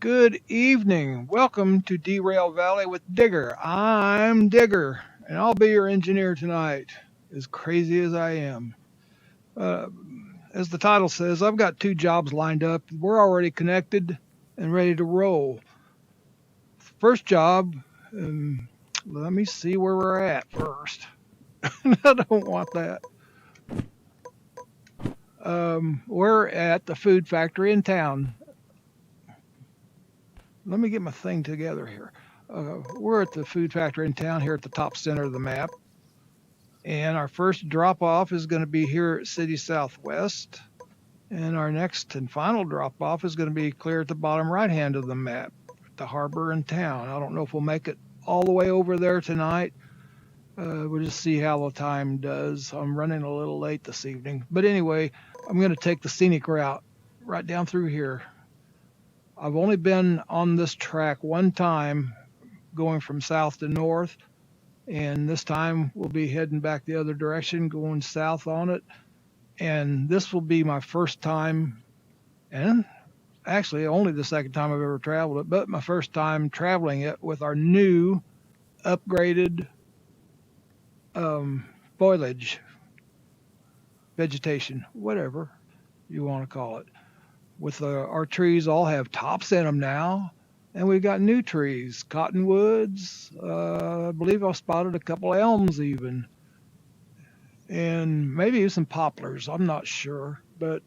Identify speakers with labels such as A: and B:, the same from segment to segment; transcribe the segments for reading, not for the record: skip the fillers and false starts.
A: Good evening. Welcome to Derail Valley with Digger. I'm Digger, and I'll be your engineer tonight, as crazy as I am. Uh, as the title says, I've got two jobs lined up. We're already connected and ready to roll. First job, let me see where we're at first. I don't want that. We're at the food factory in town. Let me get my thing together here. We're at the food factory in town here at the top center of the map. And our first drop off is going to be here at City Southwest. And our next and final drop off is going to be clear at the bottom right hand of the map, the harbor in town. I don't know if we'll make it all the way over there tonight. We'll just see how the time does. I'm running a little late this evening. But anyway, I'm going to take the scenic route right down through here. I've only been on this track one time going from south to north, and this time we'll be heading back the other direction, going south on it. And this will be my first time, and actually only the second time I've ever traveled it, but my first time traveling it with our new upgraded foliage, vegetation, whatever you want to call it. With our trees all have tops in them now, and we've got new trees, cottonwoods. I believe I've spotted a couple elms even, and maybe some poplars. I'm not sure, but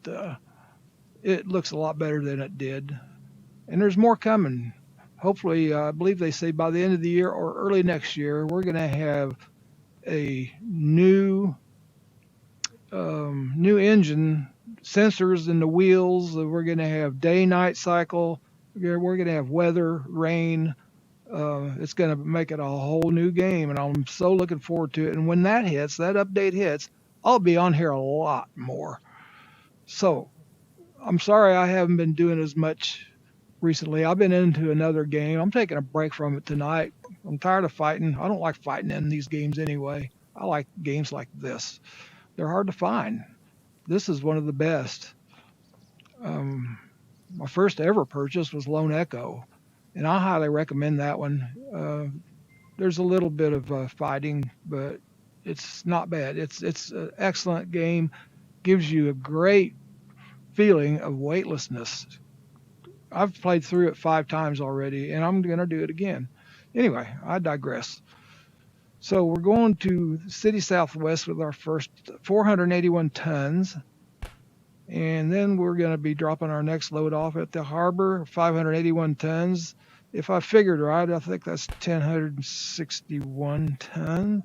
A: it looks a lot better than it did. And there's more coming. Hopefully, I believe they say by the end of the year or early next year, we're going to have a new engine, sensors in the wheels. We're going to have day-night cycle. We're going to have weather, rain. It's going to make it a whole new game, and I'm so looking forward to it. And when that hits, that update hits, I'll be on here a lot more. So I'm sorry I haven't been doing as much recently. I've been into another game. I'm taking a break from it tonight. I'm tired of fighting. I don't like fighting in these games anyway. I like games like this. They're hard to find. This is one of the best. My first ever purchase was Lone Echo, and I highly recommend that one. There's a little bit of fighting, but it's not bad. It's an excellent game. Gives you a great feeling of weightlessness. I've played through it 5 times already, and I'm going to do it again. Anyway, I digress. So we're going to City Southwest with our first 481 tons. And then we're going to be dropping our next load off at the harbor, 581 tons. If I figured right, I think that's 1,061 tons.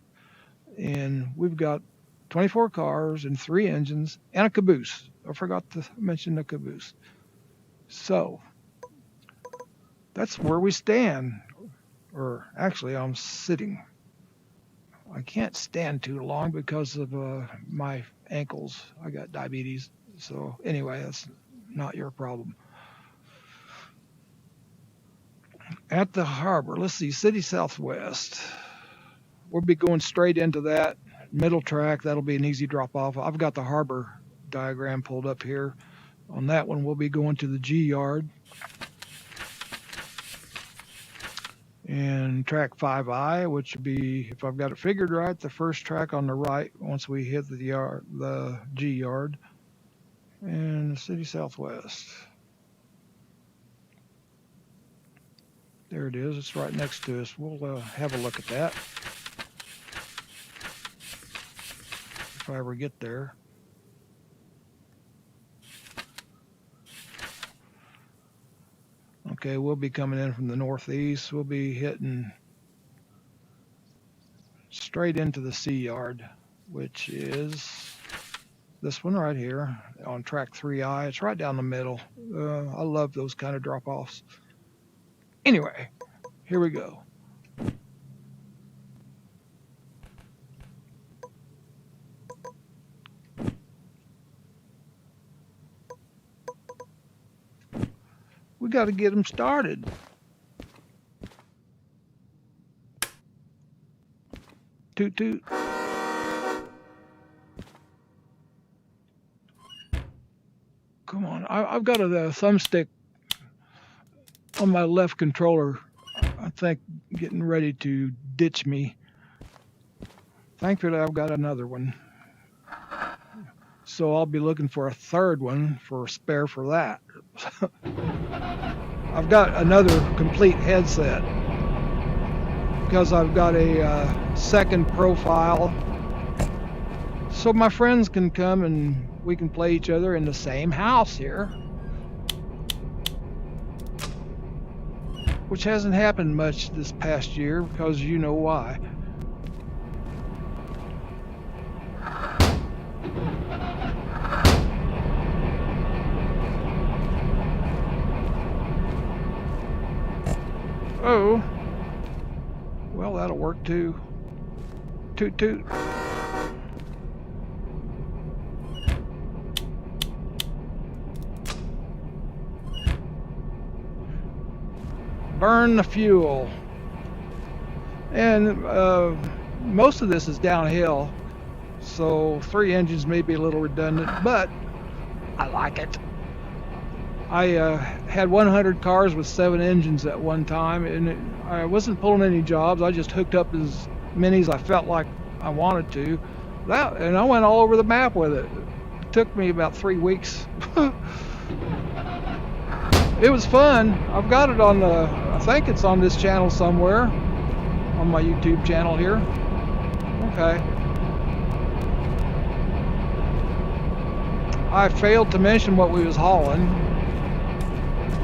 A: And we've got 24 cars and 3 engines and a caboose. I forgot to mention the caboose. So that's where we stand. Or actually, I'm sitting. I can't stand too long because of my ankles. I got diabetes. So anyway, that's not your problem. At the harbor, let's see, City Southwest. We'll be going straight into that middle track. That'll be an easy drop off. I've got the harbor diagram pulled up here. On that one, we'll be going to the G yard. And track 5I, which would be, if I've got it figured right, the first track on the right once we hit the G yard. And the City Southwest. There it is. It's right next to us. We'll have a look at that if I ever get there. Okay, we'll be coming in from the northeast. We'll be hitting straight into the C yard, which is this one right here on track 3I. It's right down the middle. I love those kind of drop-offs. Anyway, here we go. We got to get them started. Toot toot. Come on, I've got a thumbstick on my left controller, I think, getting ready to ditch me. Thankfully, I've got another one. So I'll be looking for a third one for a spare for that. I've got another complete headset because I've got a second profile. So my friends can come and we can play each other in the same house here. Which hasn't happened much this past year because you know why. Oh, well, that'll work too. Toot toot. Burn the fuel. And most of this is downhill, so 3 engines may be a little redundant, but I like it. I had 100 cars with 7 engines at one time, and I wasn't pulling any jobs. I just hooked up as many as I felt like I wanted to. And I went all over the map with it. It took me about 3 weeks. It was fun. I've got it on I think it's on this channel somewhere, on my YouTube channel here. Okay. I failed to mention what we was hauling.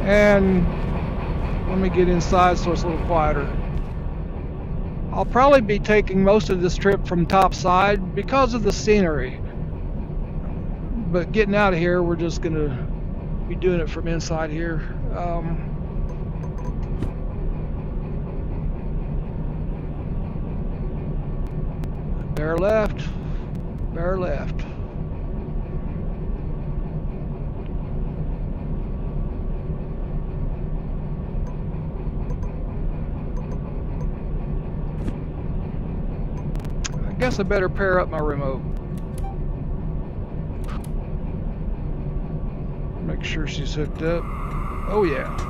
A: And let me get inside so it's a little quieter. I'll probably be taking most of this trip from topside because of the scenery. But getting out of here, we're just going to be doing it from inside here. Bear left, bear left. I guess I better pair up my remote. Make sure she's hooked up. Oh yeah.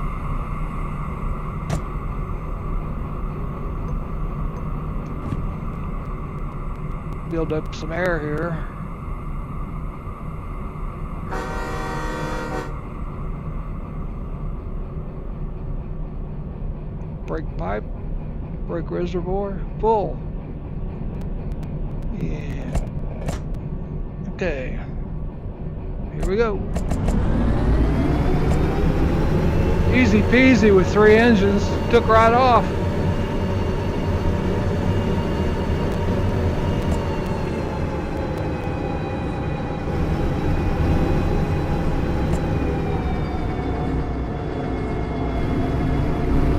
A: Build up some air here. Brake pipe, brake reservoir, full. Yeah. Okay. Here we go. Easy peasy with 3 engines. Took right off.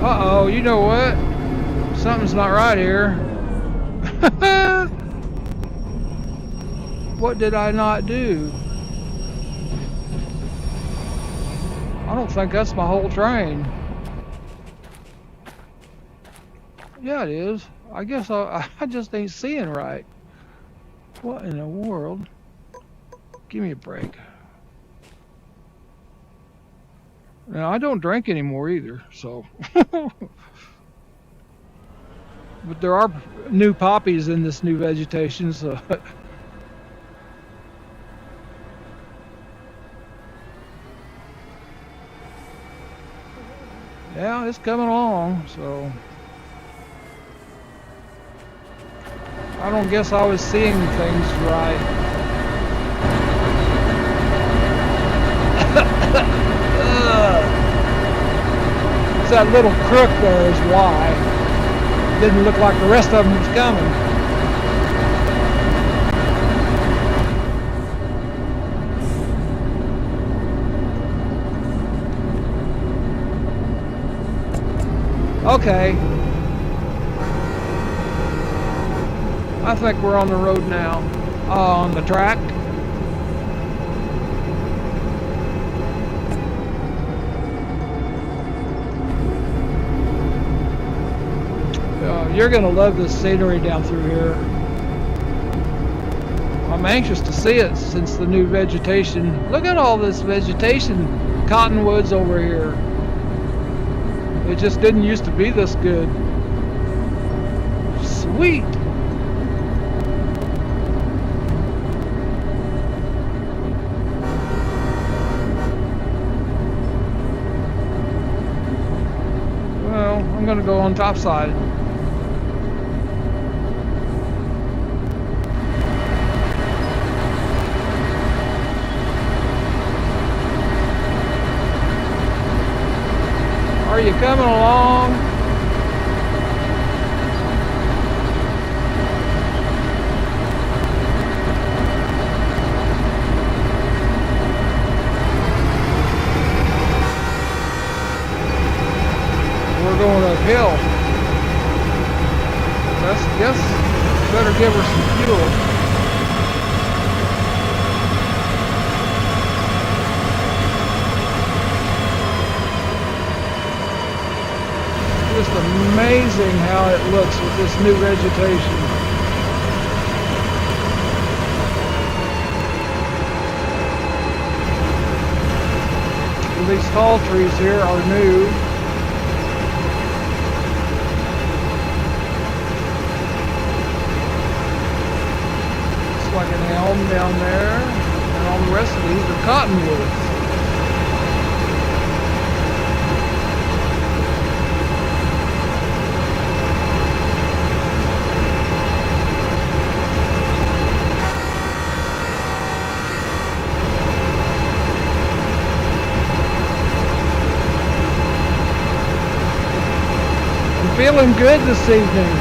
A: Uh-oh, you know what? Something's not right here. What did I not do? I don't think that's my whole train. Yeah, it is. I guess I just ain't seeing right. What in the world? Give me a break. Now, I don't drink anymore either, so. But there are new poppies in this new vegetation, so. Yeah, it's coming along, so. I don't guess I was seeing things right. It's that little crook there is why. Didn't look like the rest of them was coming. Okay. I think we're on the road now. On the track. You're going to love this scenery down through here. I'm anxious to see it since the new vegetation. Look at all this vegetation. Cottonwoods over here. It just didn't used to be this good. Sweet. Well, I'm gonna go on top side. Are you coming along? We're going uphill. Let's guess better give her some fuel. Just amazing how it looks with this new vegetation. These tall trees here are new. Looks like an elm down there, and all the rest of these are cottonwoods. Feeling good this evening.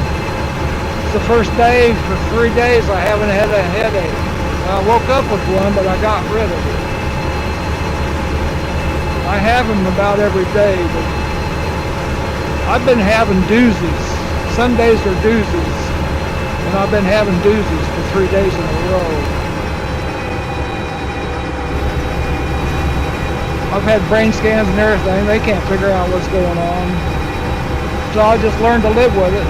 A: It's the first day for 3 days I haven't had a headache. I woke up with one, but I got rid of it. I have them about every day, but I've been having doozies. Some days are doozies, and I've been having doozies for 3 days in a row. I've had brain scans and everything. They can't figure out what's going on. So I just learned to live with it.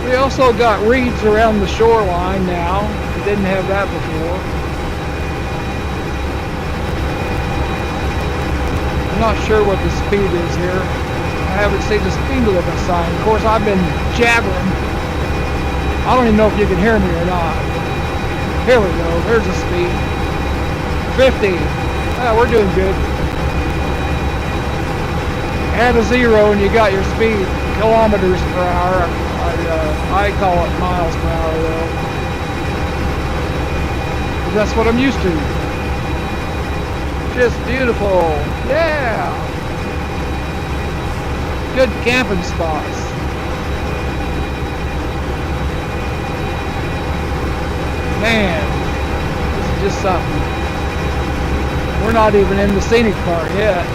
A: We also got reeds around the shoreline now. We didn't have that before. I'm not sure what the speed is here. I haven't seen the speed limit sign. Of course, I've been jabbering. I don't even know if you can hear me or not. Here we go. There's the speed. 50. Oh, we're doing good. Add a 0 and you got your speed. Kilometers per hour. I call it miles per hour though. That's what I'm used to. Just beautiful. Yeah. Good camping spots. Man, this is just something. We're not even in the scenic part yet.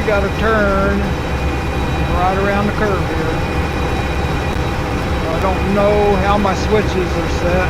A: Got to turn right around the curve here. I don't know how my switches are set.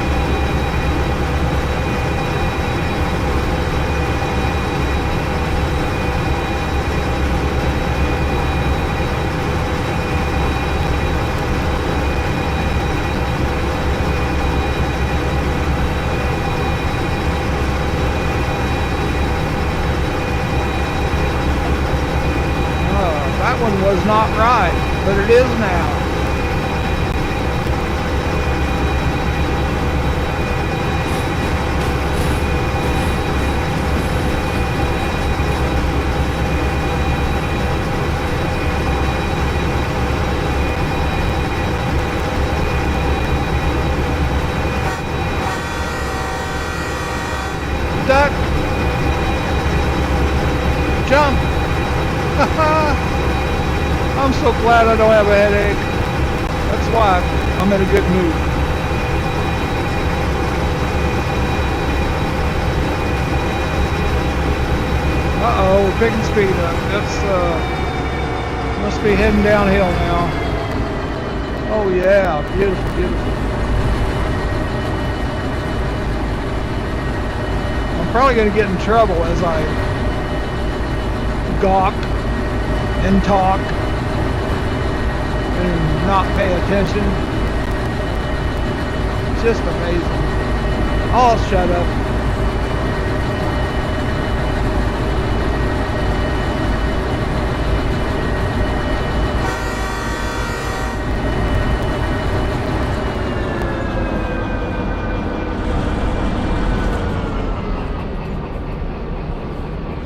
A: Was not right, but it is now. Duck. Jump. I'm so glad I don't have a headache. That's why I'm in a good mood. picking speed up. That's must be heading downhill now. Oh yeah, beautiful, beautiful. I'm probably going to get in trouble as I gawk and talk and not pay attention. Just amazing. I'll shut up.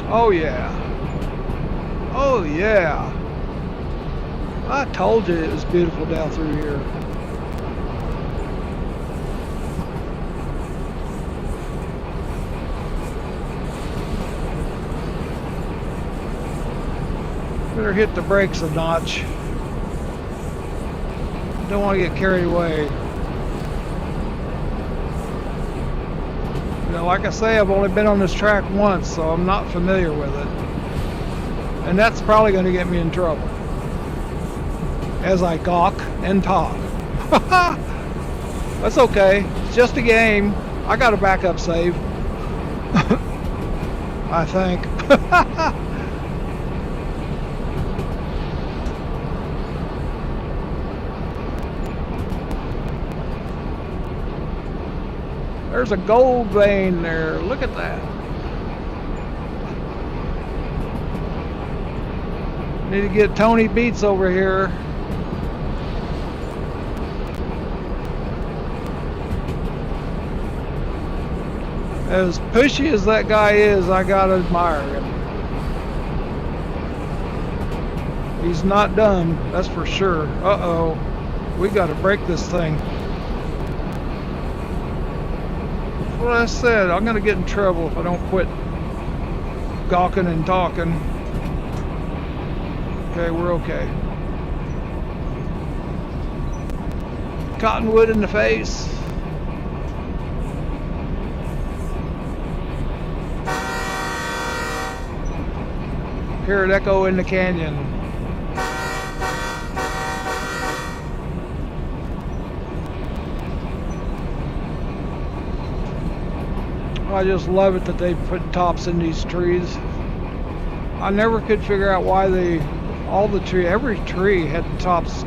A: Oh yeah. Oh yeah. I told you it was beautiful down through here. Better hit the brakes a notch. Don't want to get carried away. You know, like I say, I've only been on this track once, so I'm not familiar with it. And that's probably going to get me in trouble as I gawk and talk. That's okay. It's just a game. I got a backup save. I think. There's a gold vein there. Look at that. Need to get Tony Beats over here. As pushy as that guy is, I gotta admire him. He's not done, that's for sure. Uh-oh, we gotta break this thing. That's what I said, I'm gonna get in trouble if I don't quit gawking and talking. Okay, we're okay. Cottonwood in the face. Hear it echo in the canyon. I just love it that they put tops in these trees. I never could figure out why every tree had tops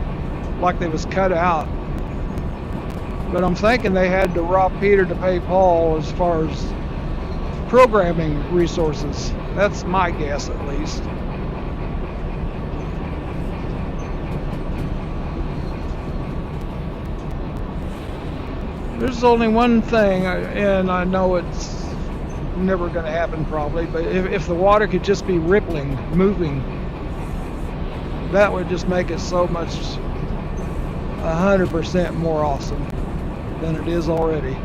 A: like they was cut out. But I'm thinking they had to rob Peter to pay Paul as far as programming resources. That's my guess, at least. There's only one thing, and I know it's never going to happen probably, but if the water could just be rippling, moving, that would just make it so much 100% more awesome than it is already.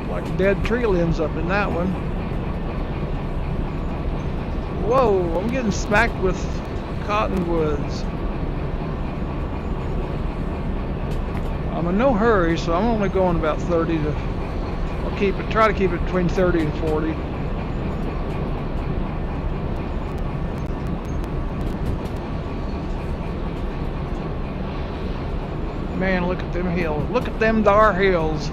A: Like dead tree limbs up in that one. Whoa, I'm getting smacked with cottonwoods. I'm in no hurry, so I'm only going about 30 to, try to keep it between 30 and 40. Man, look at them hills. Look at them dar hills.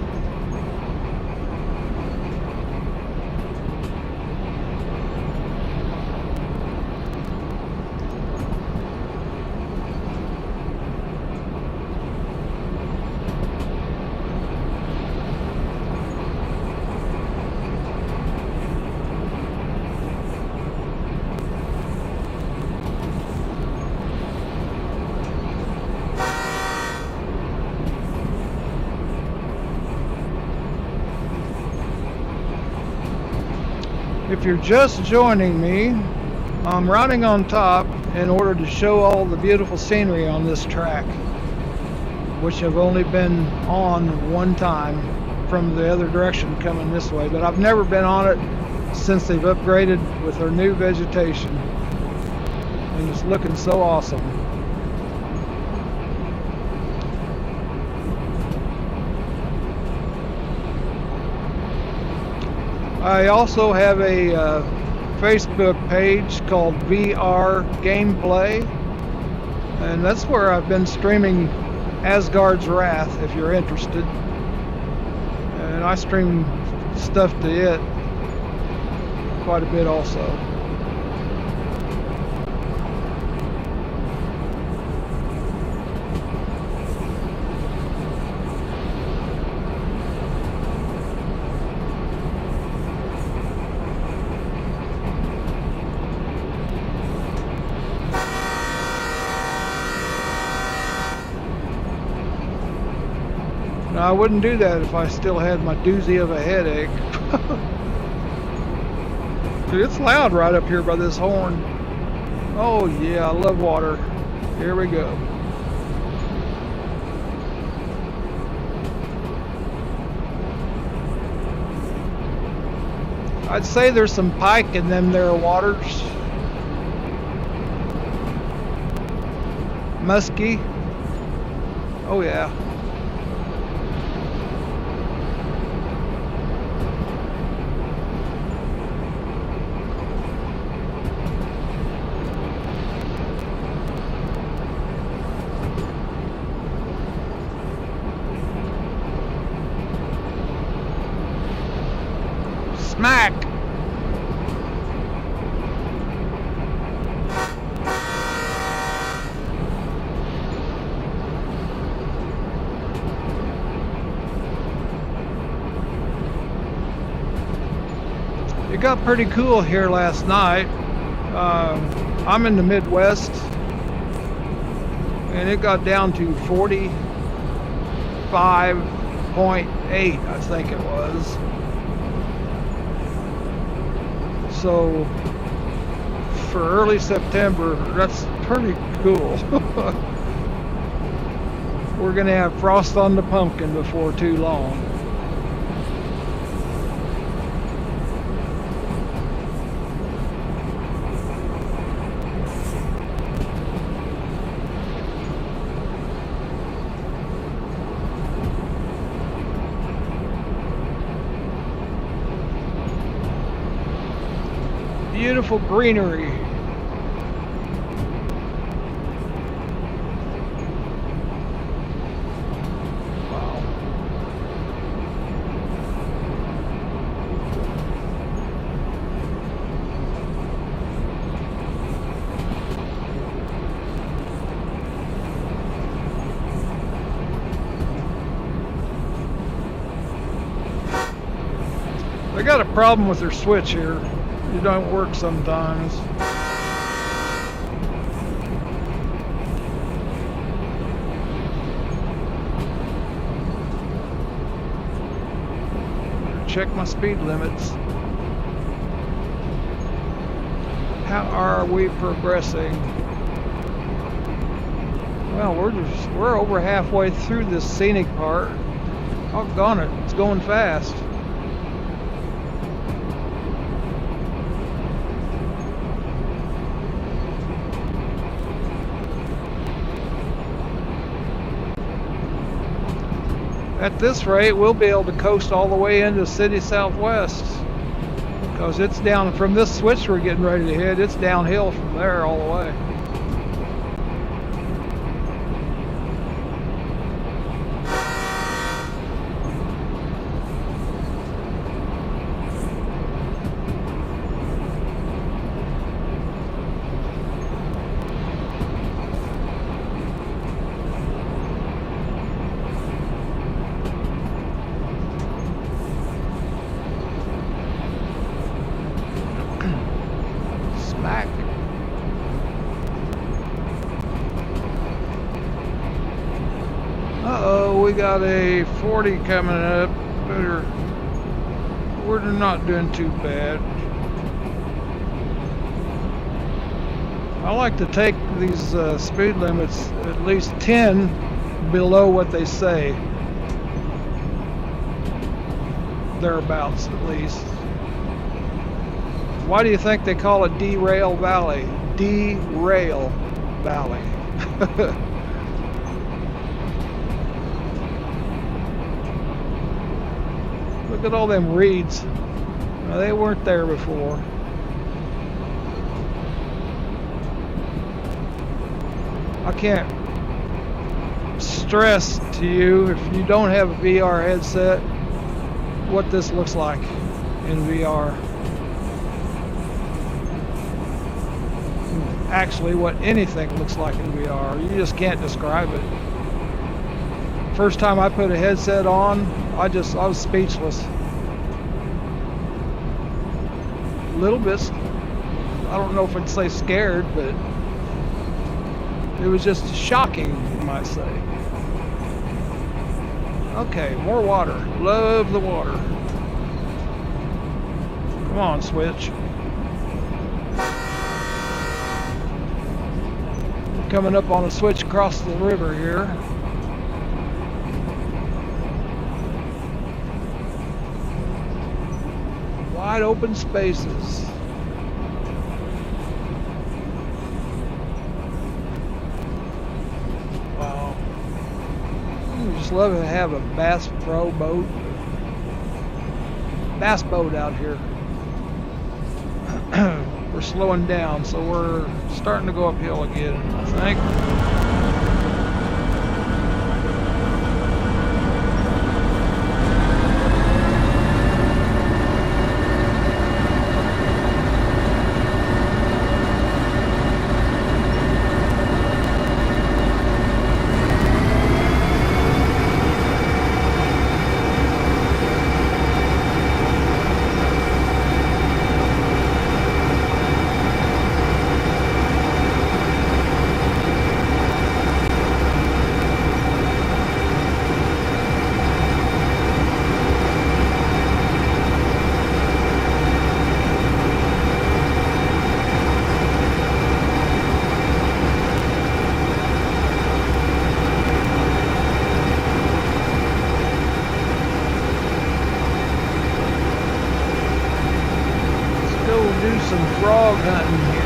A: If you're just joining me, I'm riding on top in order to show all the beautiful scenery on this track, which I've only been on one time from the other direction coming this way, but I've never been on it since they've upgraded with their new vegetation, and it's looking so awesome. I also have a Facebook page called VR Gameplay, and that's where I've been streaming Asgard's Wrath, if you're interested. And I stream stuff to it quite a bit also. Now, I wouldn't do that if I still had my doozy of a headache. Dude, it's loud right up here by this horn. Oh yeah, I love water. Here we go. I'd say there's some pike in them there waters. Musky. Oh yeah. Smack! It got pretty cool here last night. I'm in the Midwest, and it got down to 45.8, I think it was. So for early September, that's pretty cool. We're gonna have frost on the pumpkin before too long. Beautiful greenery. Wow. They got a problem with their switch here. It don't work sometimes. Check my speed limits. How are we progressing? Well, we're over halfway through this scenic part. Doggone it, it's going fast. At this rate, we'll be able to coast all the way into City Southwest, because it's down from this switch we're getting ready to hit. It's downhill from there all the way. Uh-oh, we got a 40 coming up. We're not doing too bad. I like to take these speed limits at least 10 below what they say. Thereabouts, at least. Why do you think they call it Derail Valley? Derail Valley. Look at all them reeds. Now, they weren't there before. I can't stress to you, if you don't have a VR headset, what this looks like in VR. Actually, what anything looks like in VR. You just can't describe it. First time I put a headset on, I was speechless. A little bit, I don't know if I'd say scared, but it was just shocking, you might say. Okay, more water. Love the water. Come on, Switch. Coming up on a switch across the river here. Wide open spaces. Wow. I just love to have a Bass Pro boat. Bass boat out here. We're slowing down, so we're starting to go uphill again, I think. Some frog hunting here.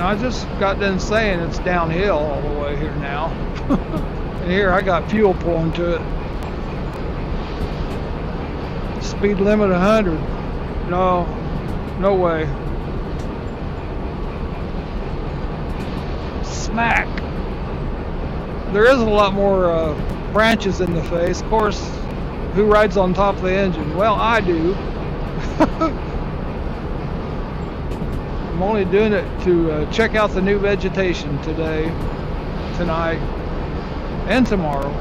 A: I just got done saying it's downhill all the way here now. And here I got fuel pulling to it. Speed limit 100. No, no way. Smack. There is a lot more branches in the face. Of course, who rides on top of the engine? Well, I do. I'm only doing it to check out the new vegetation today, tonight, and tomorrow.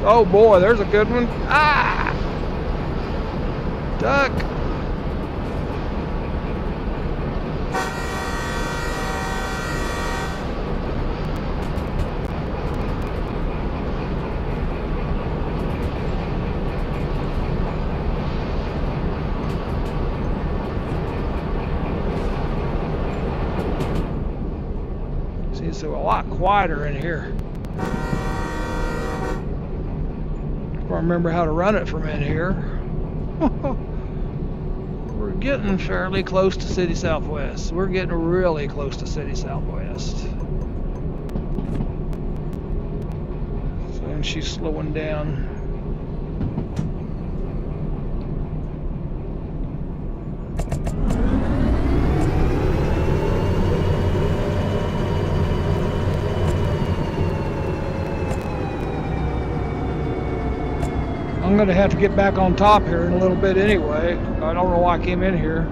A: Oh boy, there's a good one. Ah! Duck. It's a lot quieter in here. If I remember how to run it from in here. We're getting fairly close to City Southwest. We're getting really close to City Southwest. So, and she's slowing down. I'm going to have to get back on top here in a little bit anyway. I don't know why I came in here.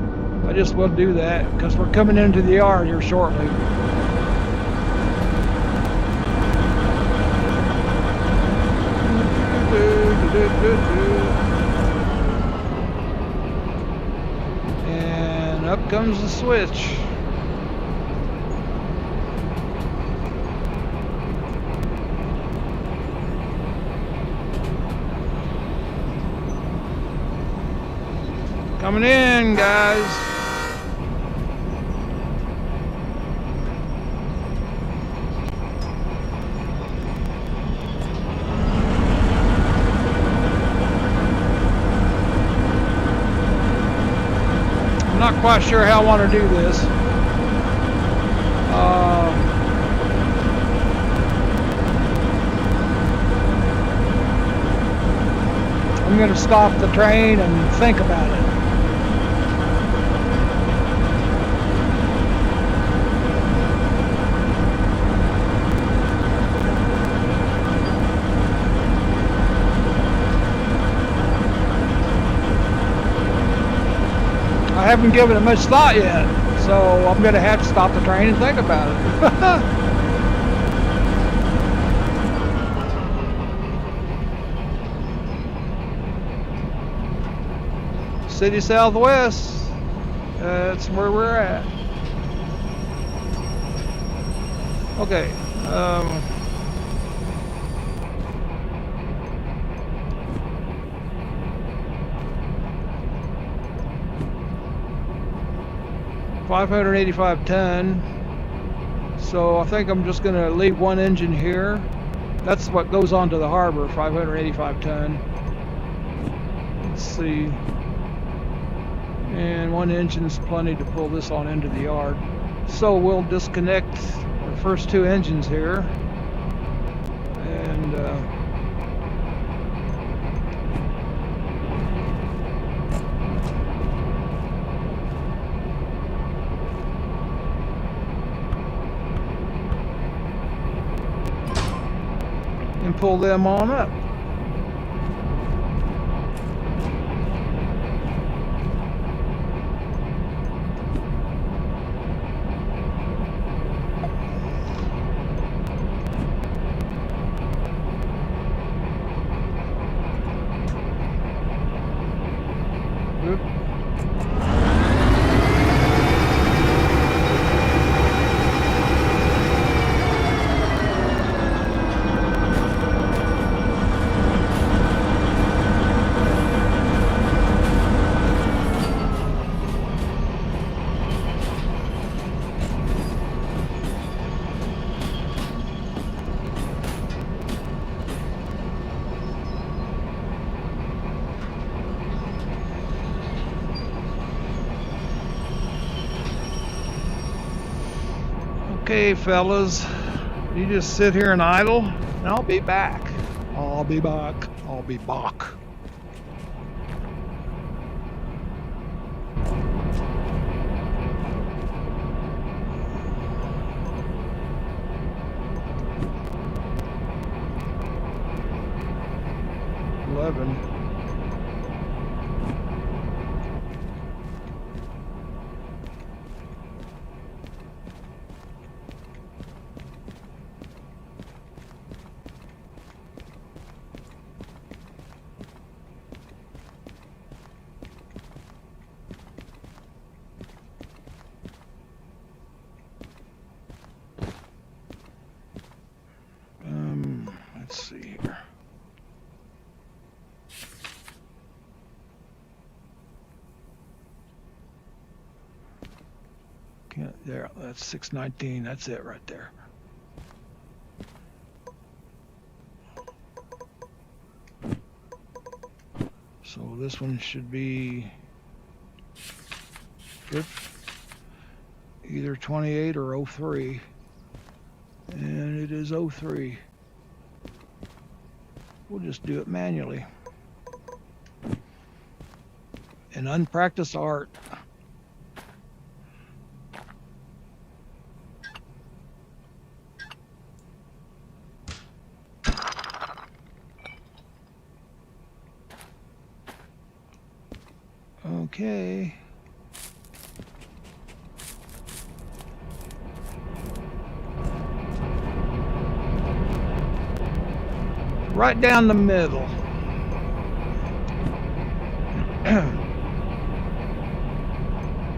A: I just will do that because we're coming into the yard here shortly. And up comes the switch. Coming in, guys. I'm not quite sure how I want to do this. I'm going to stop the train and think about it. I haven't given it much thought yet, so I'm going to have to stop the train and think about it. City Southwest, that's where we're at. Okay. 585 ton. So I think I'm just going to leave one engine here. That's what goes on to the harbor, 585 ton. Let's see. And one engine's plenty to pull this on into the yard. So we'll disconnect our first two engines here. And pull them on up. Okay, fellas, you just sit here and idle, and I'll be back. I'll be back. I'll be back. Let's see here. There, that's 619. That's it right there. So this one should be good, either 28 or 03. And it is 03. We'll just do it manually. An unpracticed art. Okay. Right down the middle.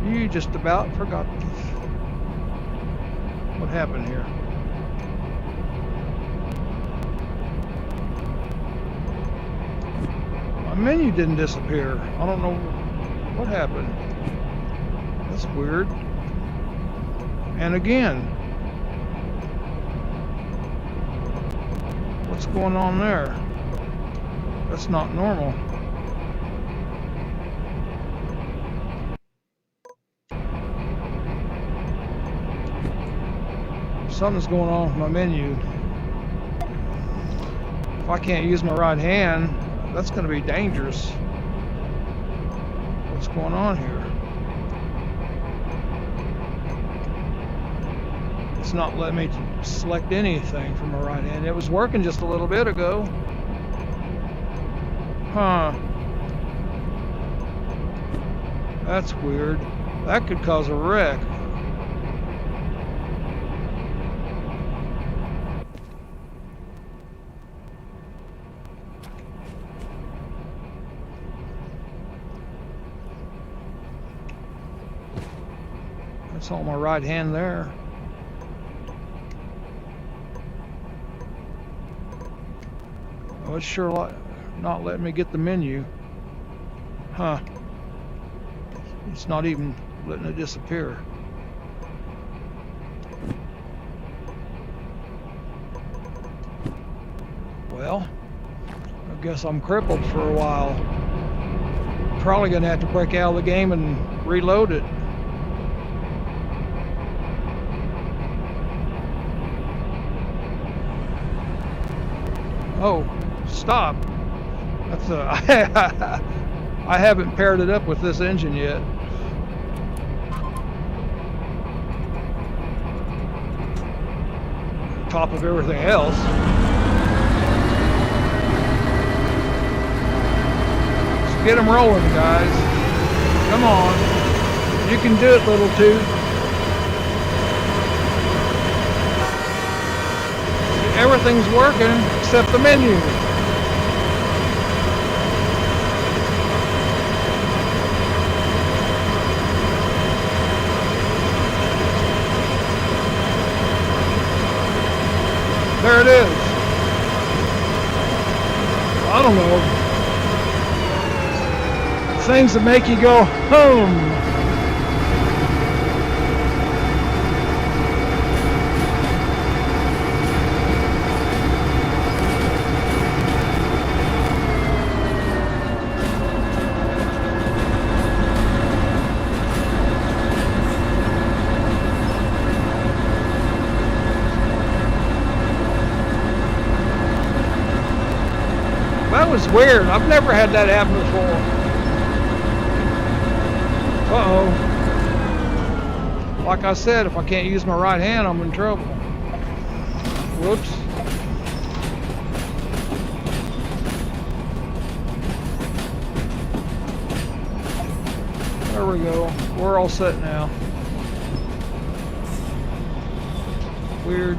A: You just about forgot what happened here. My menu didn't disappear. I don't know what happened. That's weird. And again, what's going on there? That's not normal. Something's going on with my menu. If I can't use my right hand, that's going to be dangerous. What's going on here? It's not letting me select anything from my right hand. It was working just a little bit ago. Huh. That's weird. That could cause a wreck. That's on my right hand there. Oh, it's sure not letting me get the menu. Huh. It's not even letting it disappear. Well, I guess I'm crippled for a while. Probably gonna have to break out of the game and reload it. Oh, stop. That's I haven't paired it up with this engine yet. Top of everything else. Let's get them rolling, guys. Come on. You can do it, little two. Everything's working except the menu. There it is. I don't know. Things that make you go home. That was weird. I've never had that happen before. Uh-oh. Like I said, if I can't use my right hand, I'm in trouble. Whoops. There we go. We're all set now. Weird.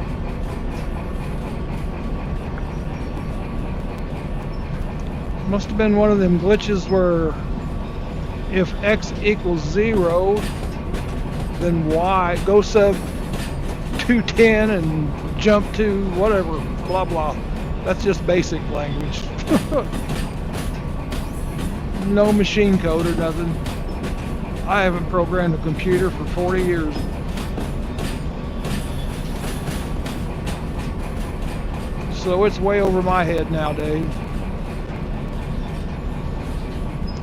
A: Must have been one of them glitches where if X equals 0, then Y, go sub 210 and jump to whatever, blah blah. That's just basic language. No machine code or nothing. I haven't programmed a computer for 40 years. So it's way over my head nowadays.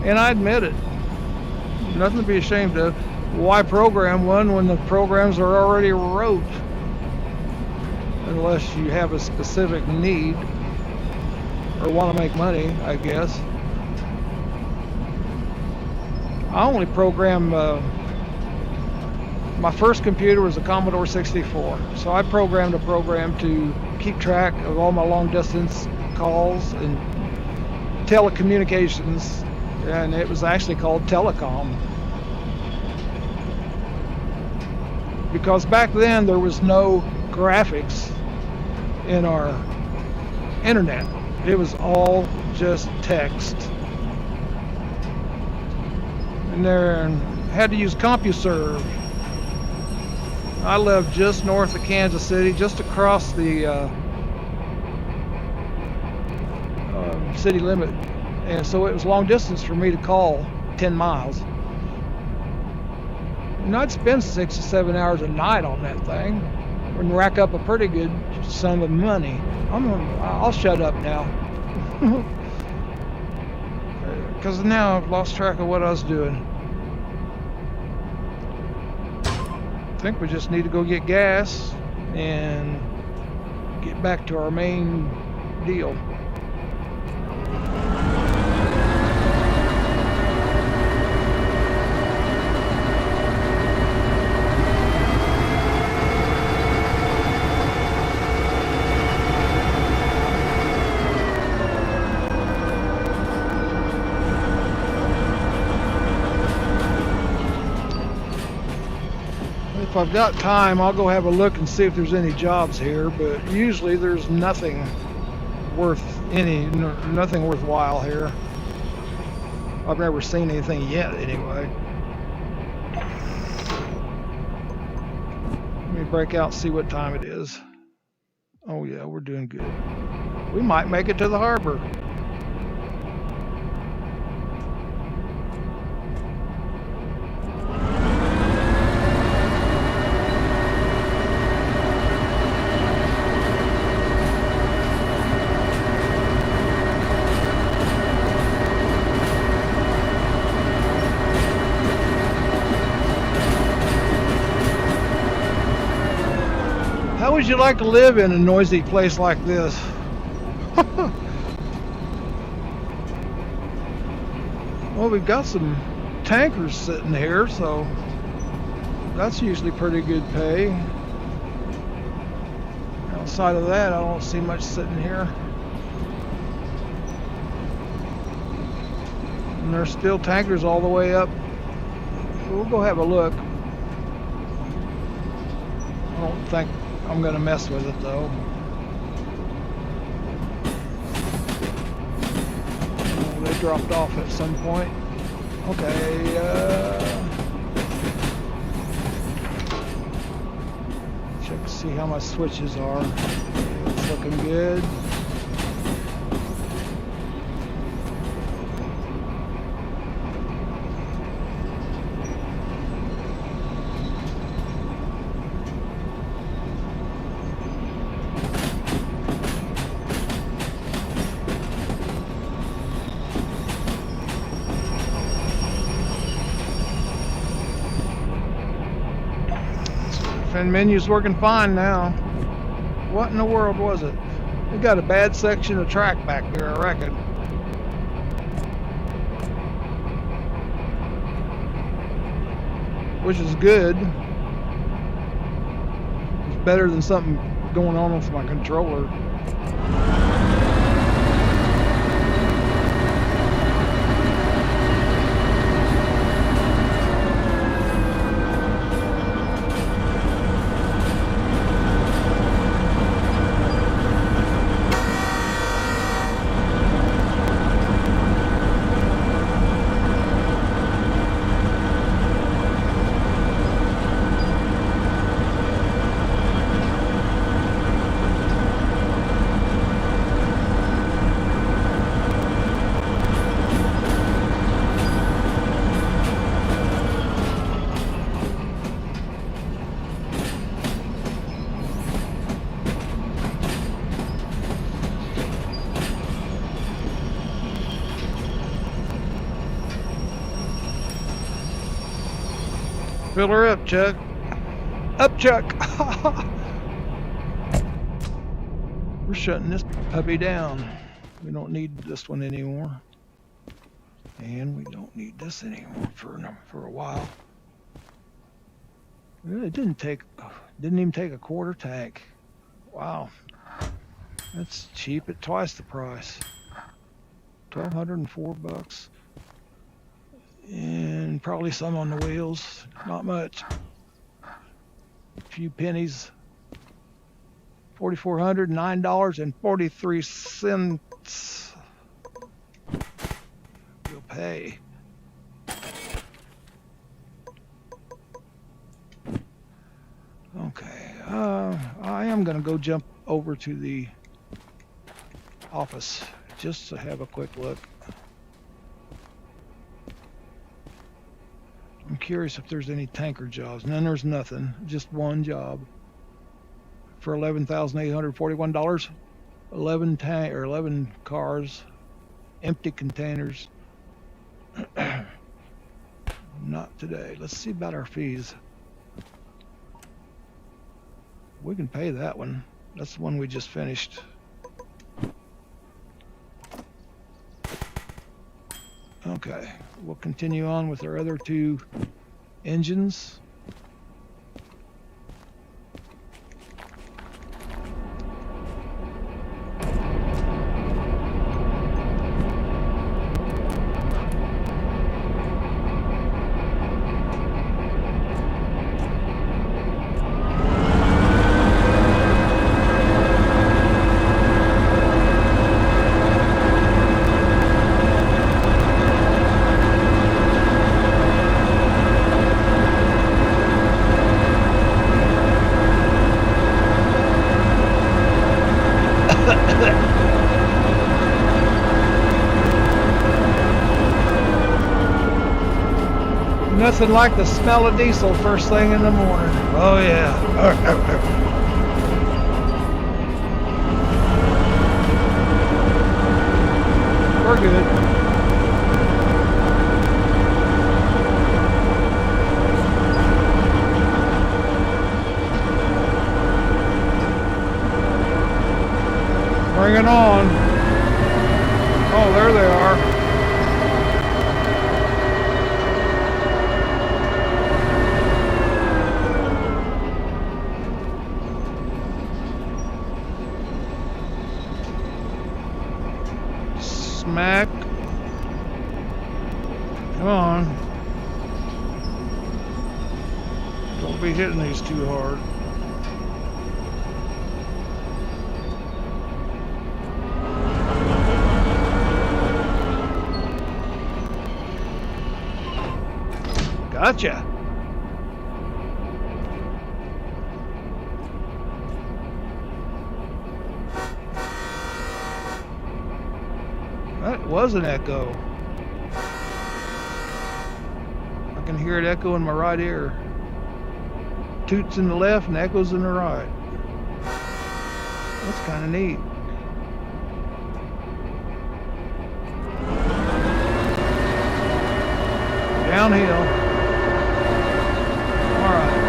A: And I admit it. Nothing to be ashamed of. Why program one when the programs are already wrote? Unless you have a specific need or want to make money, I guess. I only program, my first computer was a Commodore 64. So I programmed a program to keep track of all my long distance calls and telecommunications. And it was actually called telecom. Because back then there was no graphics in our internet. It was all just text. And there had to use CompuServe. I lived just north of Kansas City, just across the city limit. And so it was long distance for me to call 10 miles. And I'd spend 6 to 7 hours a night on that thing and rack up a pretty good sum of money. I'll shut up now. Because now I've lost track of what I was doing. I think we just need to go get gas and get back to our main deal. If I've got time, I'll go have a look and see if there's any jobs here, but usually there's nothing worthwhile here. I've never seen anything yet anyway. Let me break out and see what time it is. Oh yeah, we're doing good. We might make it to the harbor. How would you like to live in a noisy place like this? Well, we've got some tankers sitting here, so that's usually pretty good pay. Outside of that, I don't see much sitting here. And there's still tankers all the way up. We'll go have a look. I don't think I'm gonna mess with it though. Oh, they dropped off at some point. Okay, check to see how my switches are. It's looking good. And menu's working fine now. What in the world was it? We got a bad section of track back there, I reckon. Which is good. It's better than something going on with my controller. Fill her up, Chuck. Up, Chuck. We're shutting this puppy down. We don't need this one anymore. And we don't need this anymore for a while. It didn't even take a quarter tank. Wow. That's cheap at twice the price. $1,204. And probably some on the wheels. Not much. A few pennies. $4,409.43. We'll pay. Okay. I am going to go jump over to the office just to have a quick look. I'm curious if there's any tanker jobs. And then there's nothing. Just one job for $11,841. 11 cars, empty containers. Not today. Let's see about our fees. We can pay that one. That's the one we just finished. Okay, we'll continue on with our other two engines. Nothing like the smell of diesel first thing in the morning. Oh yeah. We're good. Bring it on. Oh, there they are. Smack. Come on. Don't be hitting these too hard. Gotcha. That was an echo. I can hear it echo in my right ear. Toots in the left and echoes in the right. That's kind of neat. Downhill. All right.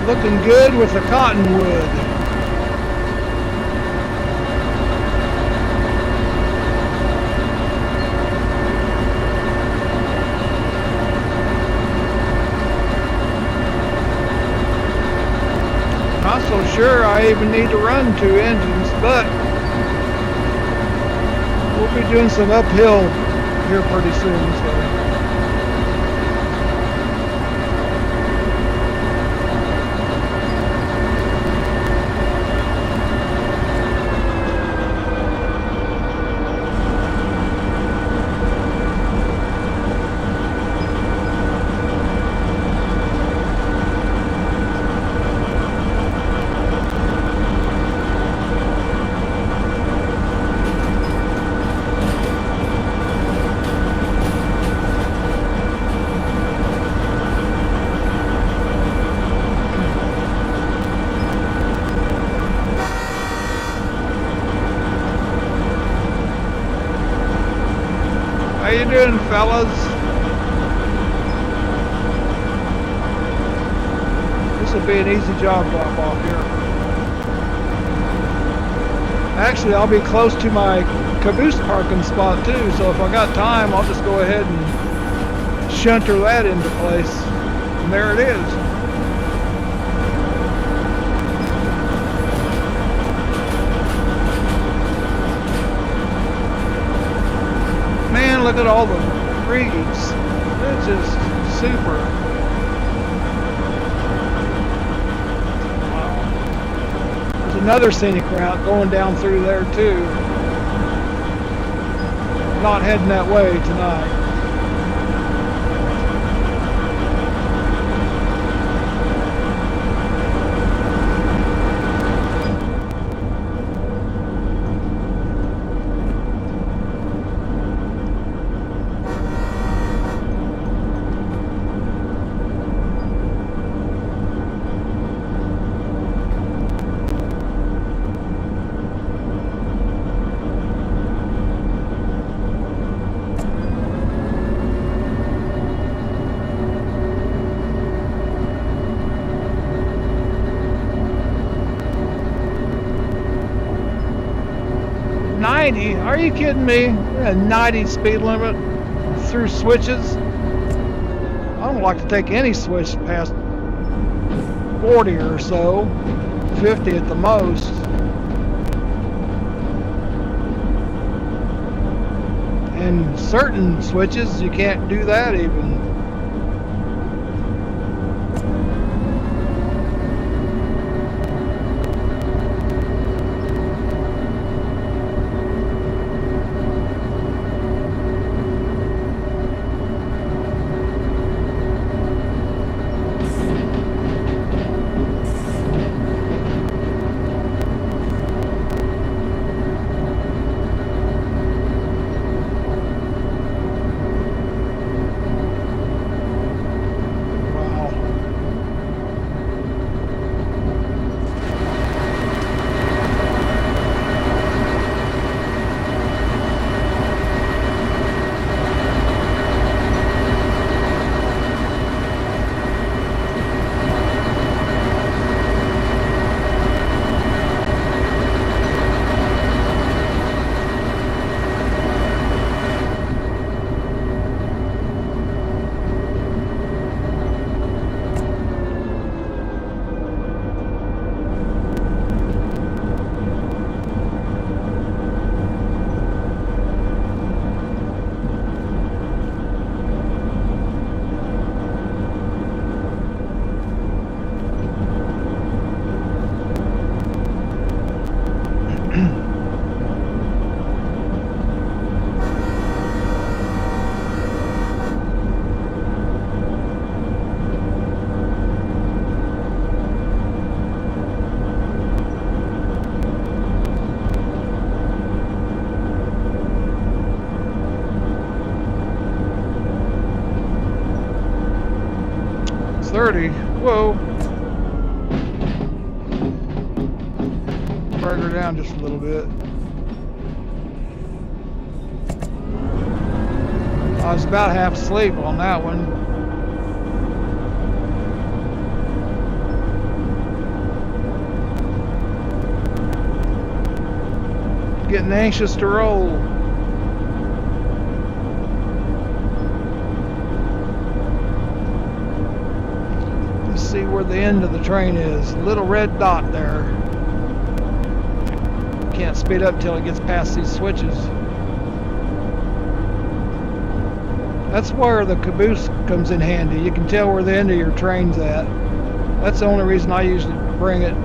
A: Looking good with the cottonwood. Not so sure I even need to run two engines, but we'll be doing some uphill here pretty soon. So. How you doing, fellas? This will be an easy job drop off here. Actually, I'll be close to my caboose parking spot too, so if I got time, I'll just go ahead and shunter that into place. And there it is. Man, look at all the reeds. It's just super. Wow. There's another scenic route going down through there too. Not heading that way tonight. Are you kidding me? A 90 speed limit through switches? I don't like to take any switch past 40 or so, 50 at the most. And certain switches, you can't do that even. Whoa. Drag her down just a little bit. I was about half asleep on that one. Getting anxious to roll. See where the end of the train is. Little red dot there. Can't speed up till it gets past these switches. That's where the caboose comes in handy. You can tell where the end of your train's at. That's the only reason I usually bring it.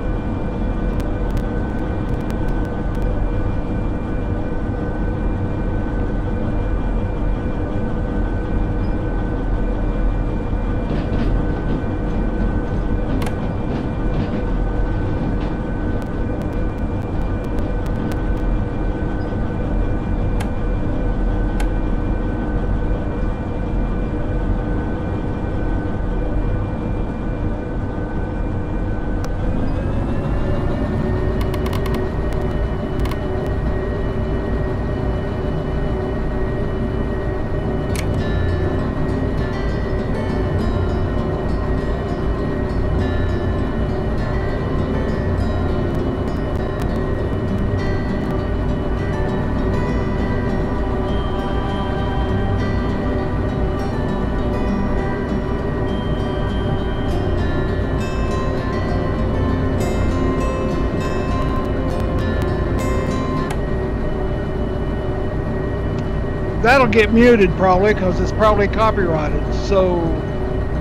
A: get muted probably because it's probably copyrighted. So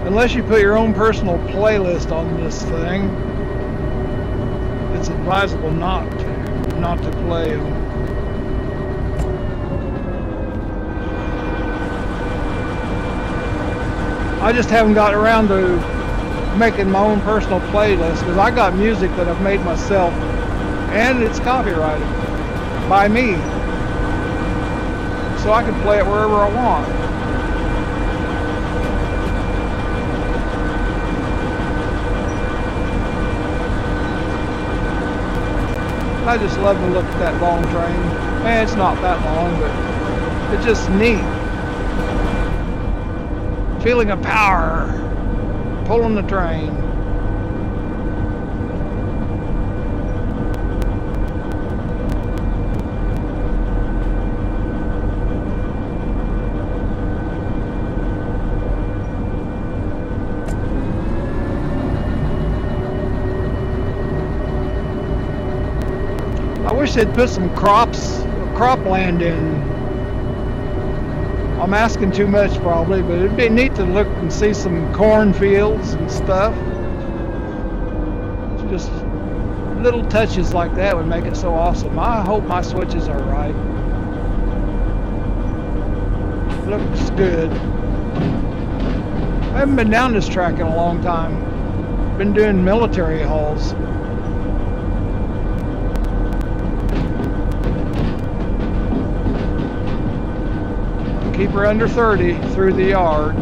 A: unless you put your own personal playlist on this thing, it's advisable not to play them. I just haven't got around to making my own personal playlist because I got music that I've made myself and it's copyrighted by me. So I can play it wherever I want. I just love to look at that long train. Man, it's not that long, but it's just neat. Feeling of power, pulling the train. I wish they'd put some cropland in. I'm asking too much probably, but it'd be neat to look and see some cornfields and stuff. Just little touches like that would make it so awesome. I hope my switches are right. Looks good. I haven't been down this track in a long time. Been doing military hauls. Keep her under 30 through the yard.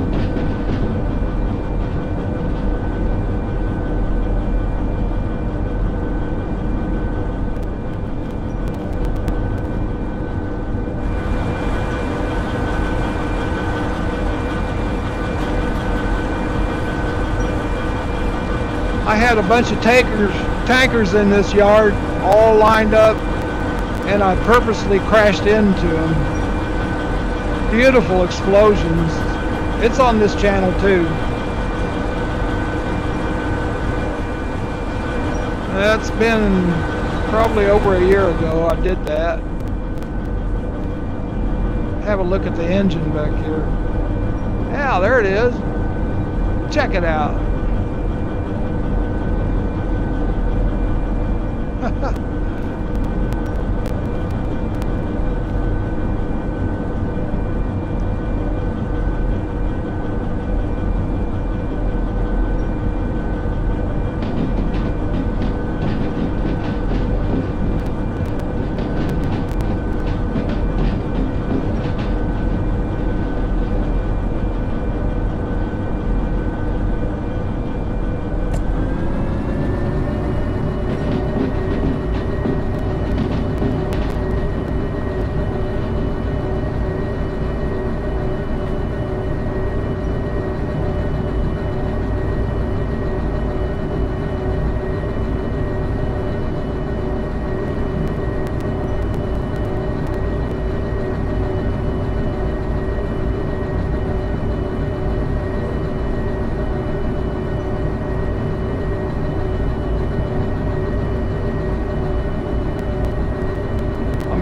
A: I had a bunch of tankers in this yard all lined up, and I purposely crashed into them. Beautiful explosions. It's on this channel too. That's been probably over a year ago I did that. Have a look at the engine back here. Yeah, there it is. Check it out.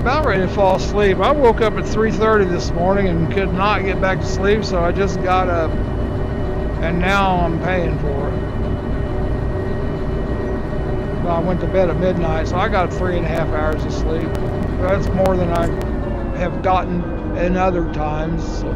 A: About ready to fall asleep. I woke up at 3:30 this morning and could not get back to sleep, so I just got up and now I'm paying for it. Well, I went to bed at midnight, so I got 3.5 hours of sleep. That's more than I have gotten in other times. So.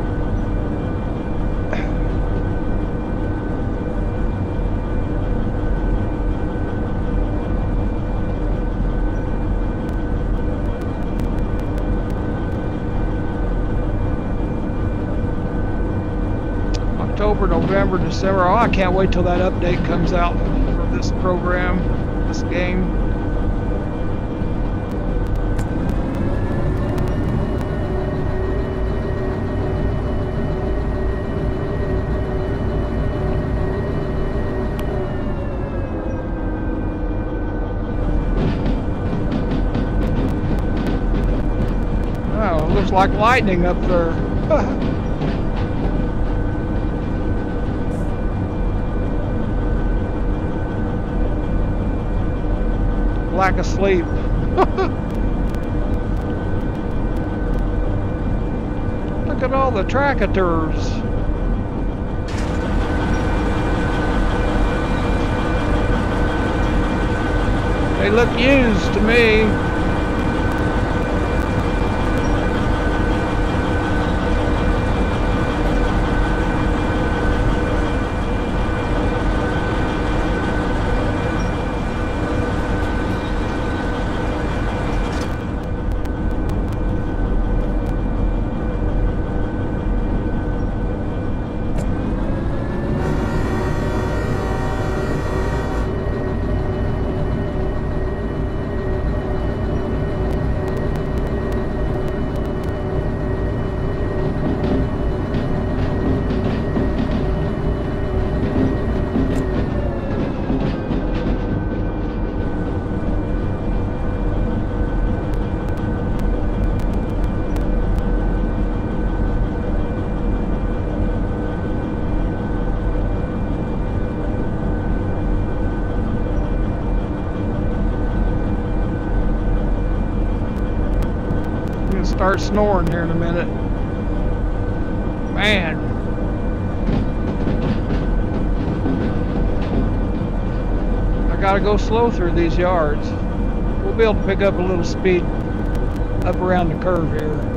A: October, November, December. Oh, I can't wait till that update comes out for this program, this game. Oh, it looks like lightning up there. Lack of sleep. Look Look at all the tractors. They look used to me. Start snoring here in a minute. Man. I gotta go slow through these yards. We'll be able to pick up a little speed up around the curve here.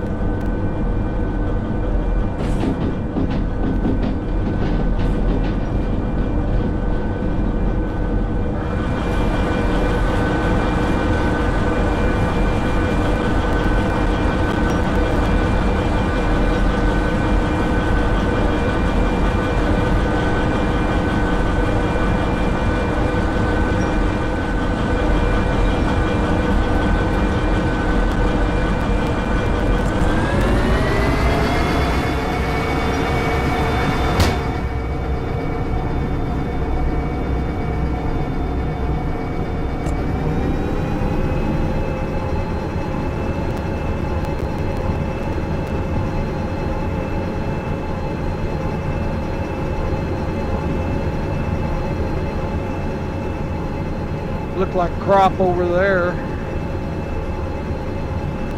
A: Look like crop over there.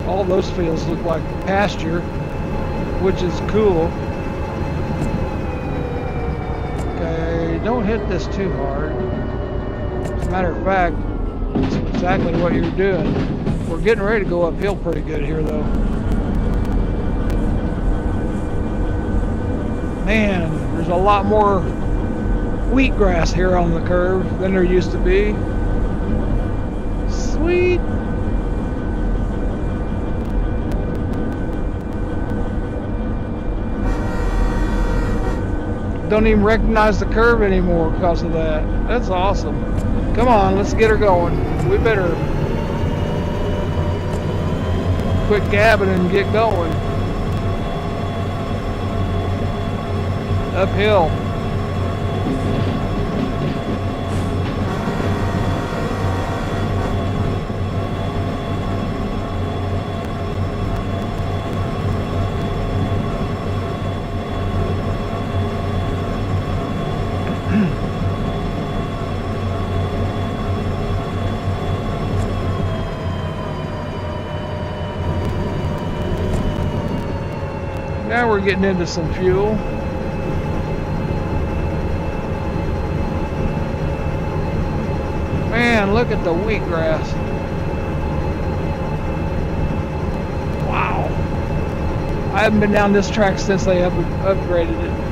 A: All those fields look like pasture, which is cool. Okay, don't hit this too hard. As a matter of fact, that's exactly what you're doing. We're getting ready to go uphill pretty good here though. Man, there's a lot more wheatgrass here on the curve than there used to be. Sweet. Don't even recognize the curve anymore because of that. That's awesome. Come on, let's get her going. We better quit gabbing and get going. Uphill. Now we're getting into some fuel. Man, look at the wheatgrass. Wow. I haven't been down this track since they upgraded it.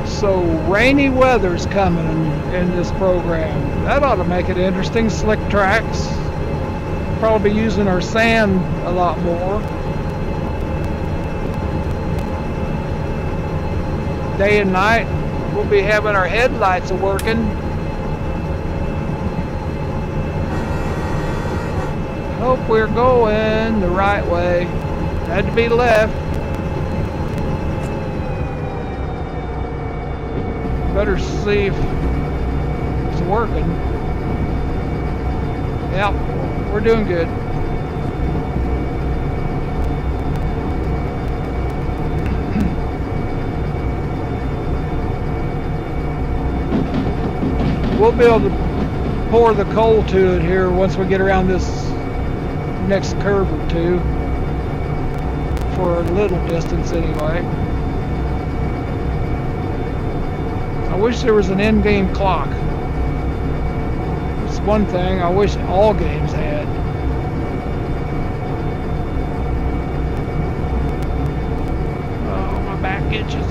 A: So rainy weather's coming in this program. That ought to make it interesting. Slick tracks. Probably be using our sand a lot more. Day and night, we'll be having our headlights working. Hope we're going the right way. Had to be left. Better see if it's working. Yep, we're doing good. We'll be able to pour the coal to it here once we get around this next curve or two, for a little distance anyway. I wish there was an in-game clock. It's one thing I wish all games had. Oh, my back itches.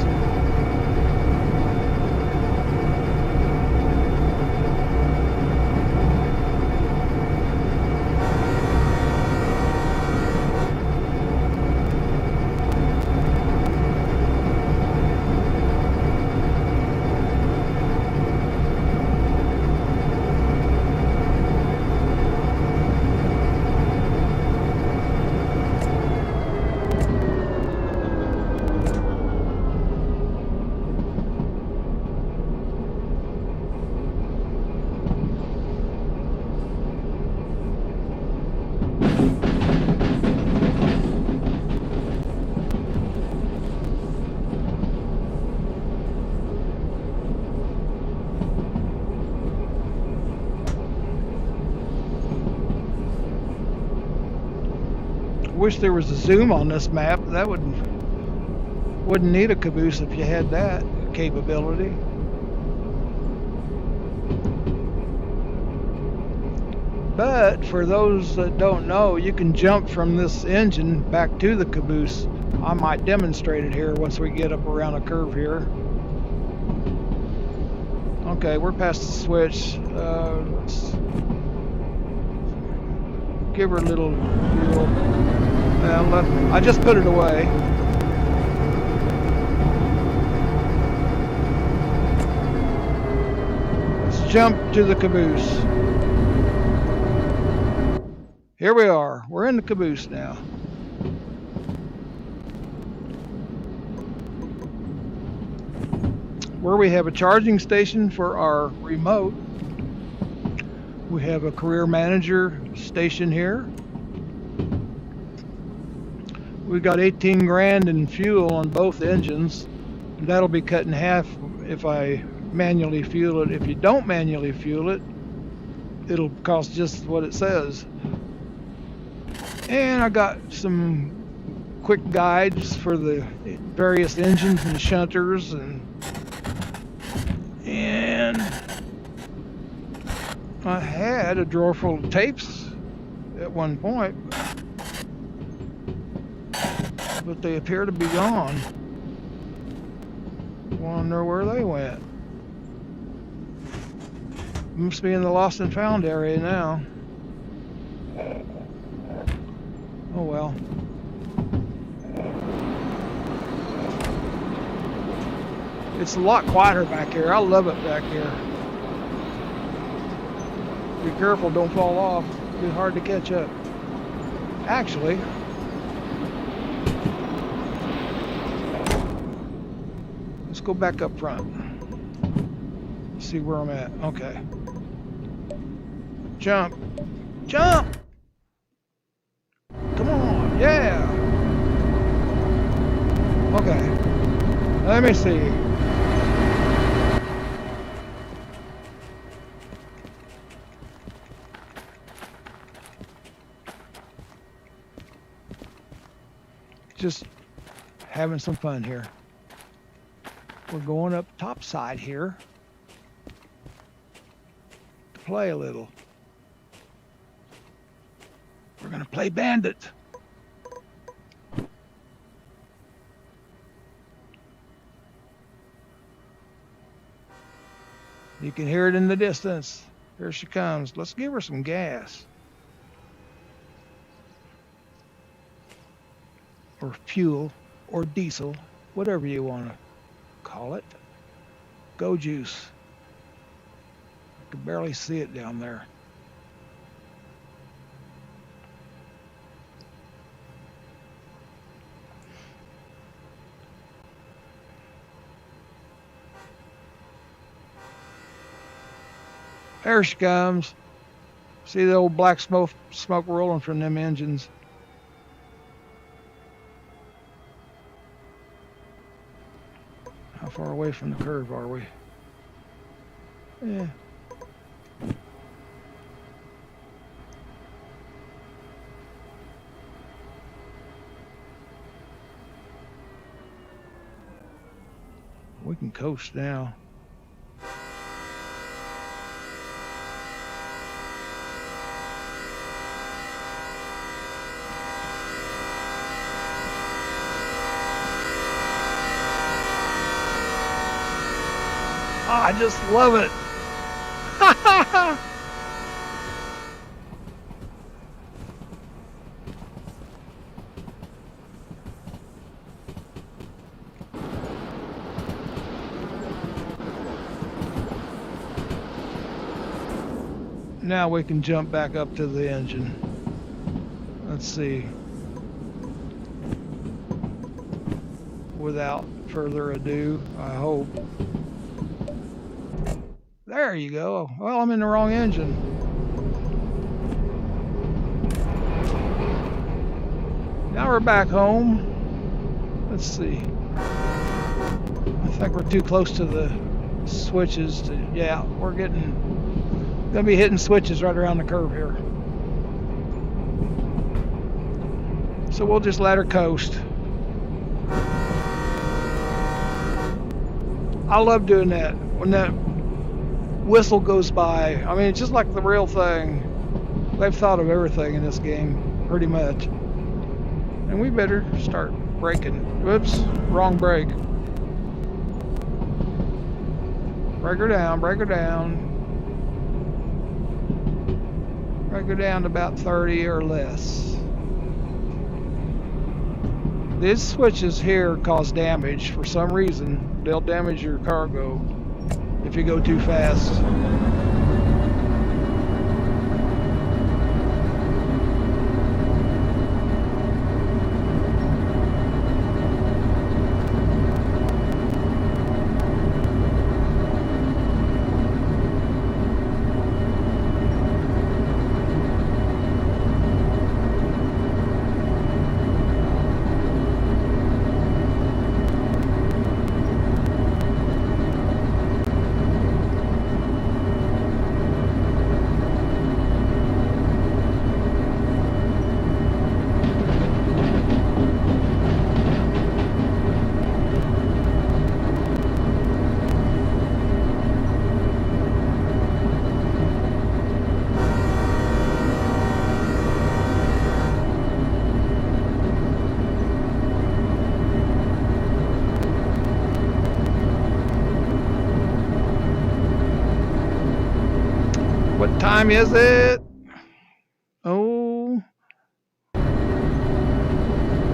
A: Wish there was a zoom on this map. That wouldn't need a caboose if you had that capability. But for those that don't know, you can jump from this engine back to the caboose. I might demonstrate it here once we get up around a curve here. Okay, we're past the switch. Let's give her a little fuel. I just put it away. Let's jump to the caboose. Here we are. We're in the caboose now. Where we have a charging station for our remote. We have a career manager station here. We got 18 grand in fuel on both engines. That'll be cut in half if I manually fuel it. If you don't manually fuel it, it'll cost just what it says. And I got some quick guides for the various engines and shunters, and I had a drawer full of tapes at one point, but they appear to be gone. Wonder where they went. Must be in the lost and found area now. Oh well. It's a lot quieter back here. I love it back here. Be careful, don't fall off. It'll be hard to catch up. Actually, let's go back up front. See where I'm at. Okay. Jump. Jump! Come on, yeah! Okay. Let me see. Just having some fun here. We're going up top side here to play a little. We're gonna play bandit. You can hear it in the distance. Here she comes. Let's give her some gas. Or fuel, or diesel, whatever you want to call it. Go juice. I can barely see it down there. There she comes. See the old black smoke rolling from them engines. How far away from the curve are we? Yeah, We can coast now. I just love it. Now we can jump back up to the engine. Let's see. Without further ado, I hope. There you go. Well, I'm in the wrong engine. Now we're back home. Let's see. I think we're too close to the switches to, yeah, we're gonna be hitting switches right around the curve here. So we'll just let her coast. I love doing that. When that whistle goes by, I mean, it's just like the real thing. They've thought of everything in this game, pretty much. And we better start braking. Whoops, wrong brake. Brake her down, brake her down. Brake her down to about 30 or less. These switches here cause damage for some reason. They'll damage your cargo if you go too fast. What time is it? Oh,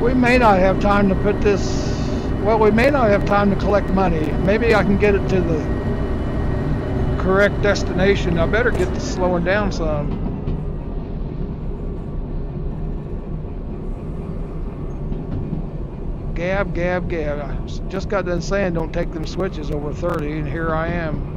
A: we may not have time to put this, well, we may not have time to collect money. Maybe I can get it to the correct destination. I better get to slowing down some. Gab, gab, gab. I just got done saying don't take them switches over 30, and here I am.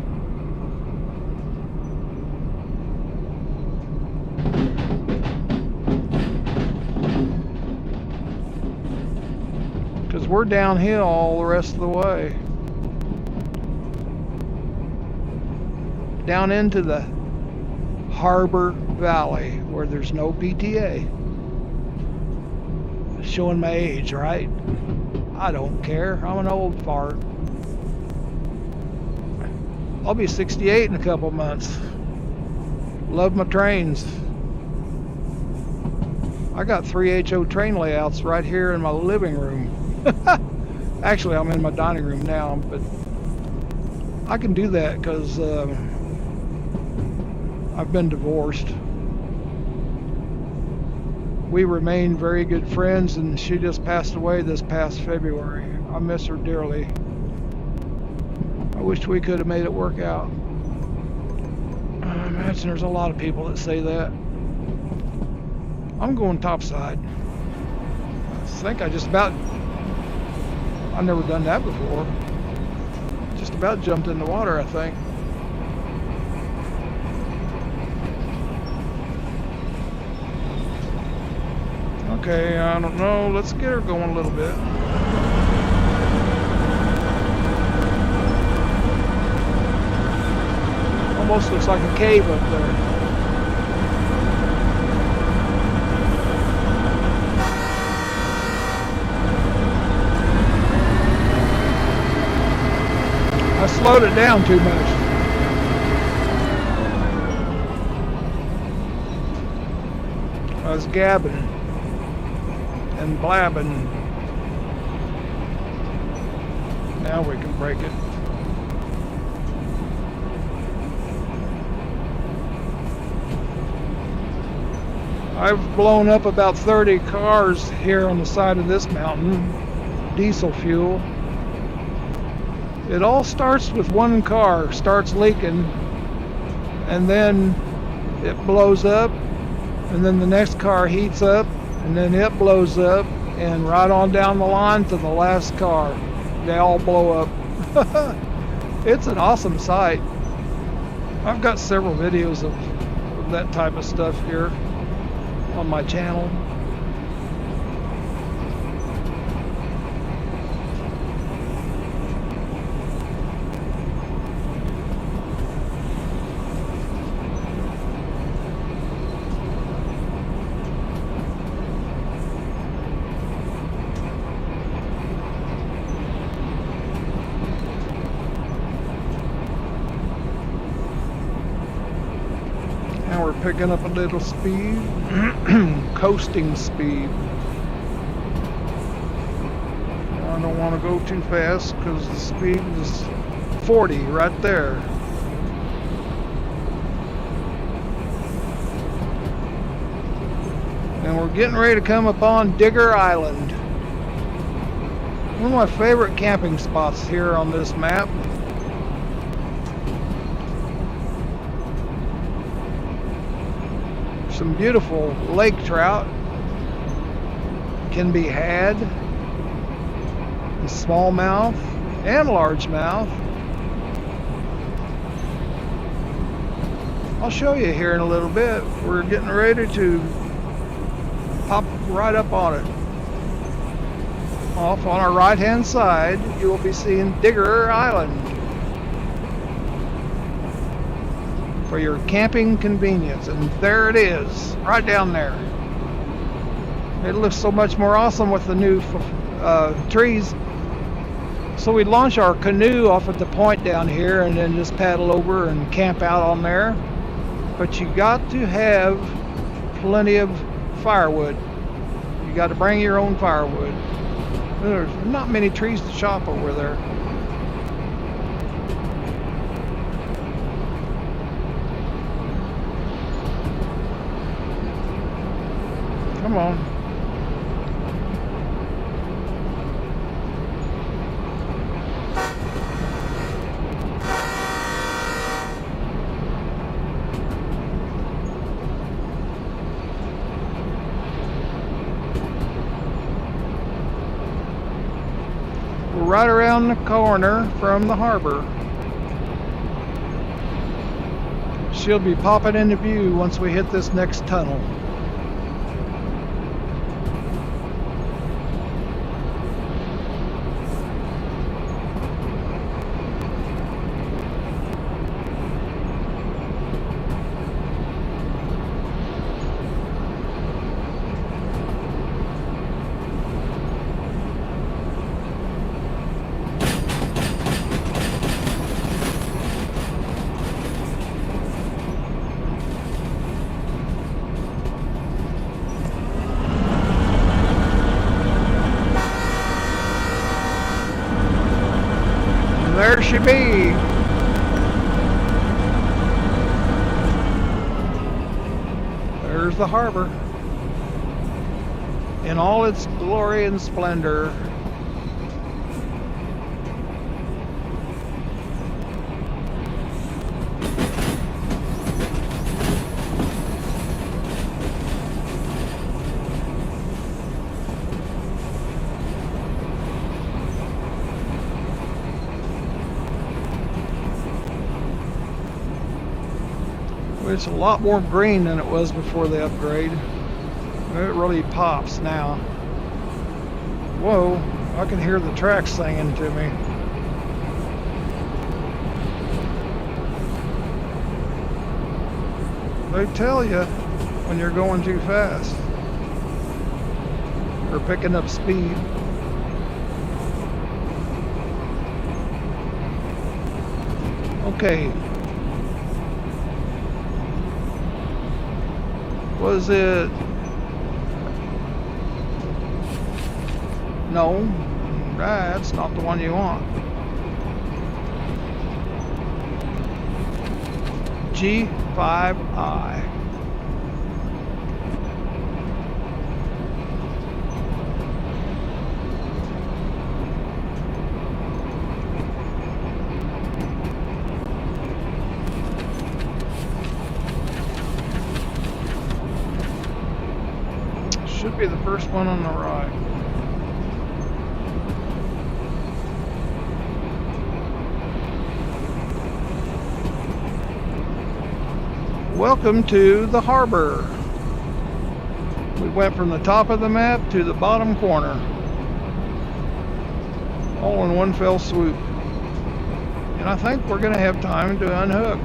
A: Because we're downhill all the rest of the way. Down into the Harbor Valley where there's no PTA. Showing my age, right? I don't care. I'm an old fart. I'll be 68 in a couple months. Love my trains. I got 3 HO train layouts right here in my living room. Actually, I'm in my dining room now, but I can do that because I've been divorced. We remain very good friends, and she just passed away this past February. I miss her dearly. I wish we could have made it work out. I imagine there's a lot of people that say that. I'm going topside. I think I just about... I've never done that before. Just about jumped in the water, I think. Okay, I don't know. Let's get her going a little bit. Almost looks like a cave up there. slowed it down too much. I was gabbing and blabbing. Now we can break it. I've blown up about 30 cars here on the side of this mountain, diesel fuel. It all starts with one car, starts leaking, and then it blows up, and then the next car heats up, and then it blows up, and right on down the line to the last car. They all blow up. It's an awesome sight. I've got several videos of that type of stuff here on my channel. Now we're picking up a little speed, coasting speed. I don't want to go too fast because the speed is 40 right there. And we're getting ready to come upon Digger Island. One of my favorite camping spots here on this map. Some beautiful lake trout can be had in smallmouth and largemouth. I'll show you here in a little bit. We're getting ready to pop right up on it. Off on our right hand side you will be seeing Digger Island for your camping convenience, and there it is, right down there. It looks so much more awesome with the new trees. So we launch our canoe off at the point down here and then just paddle over and camp out on there. But you got to have plenty of firewood. You got to bring your own firewood. There's not many trees to chop over there. Come on. We're right around the corner from the harbor. She'll be popping into view once we hit this next tunnel. There she be. There's the harbor in all its glory and splendor. It's a lot more green than it was before the upgrade. It really pops now. Whoa, I can hear the tracks singing to me. They tell you when you're going too fast or picking up speed. Okay. Was it? No, that's not the one you want. G5I. Should be the first one on the right. Welcome to the harbor. We went from the top of the map to the bottom corner, all in one fell swoop. And I think we're going to have time to unhook.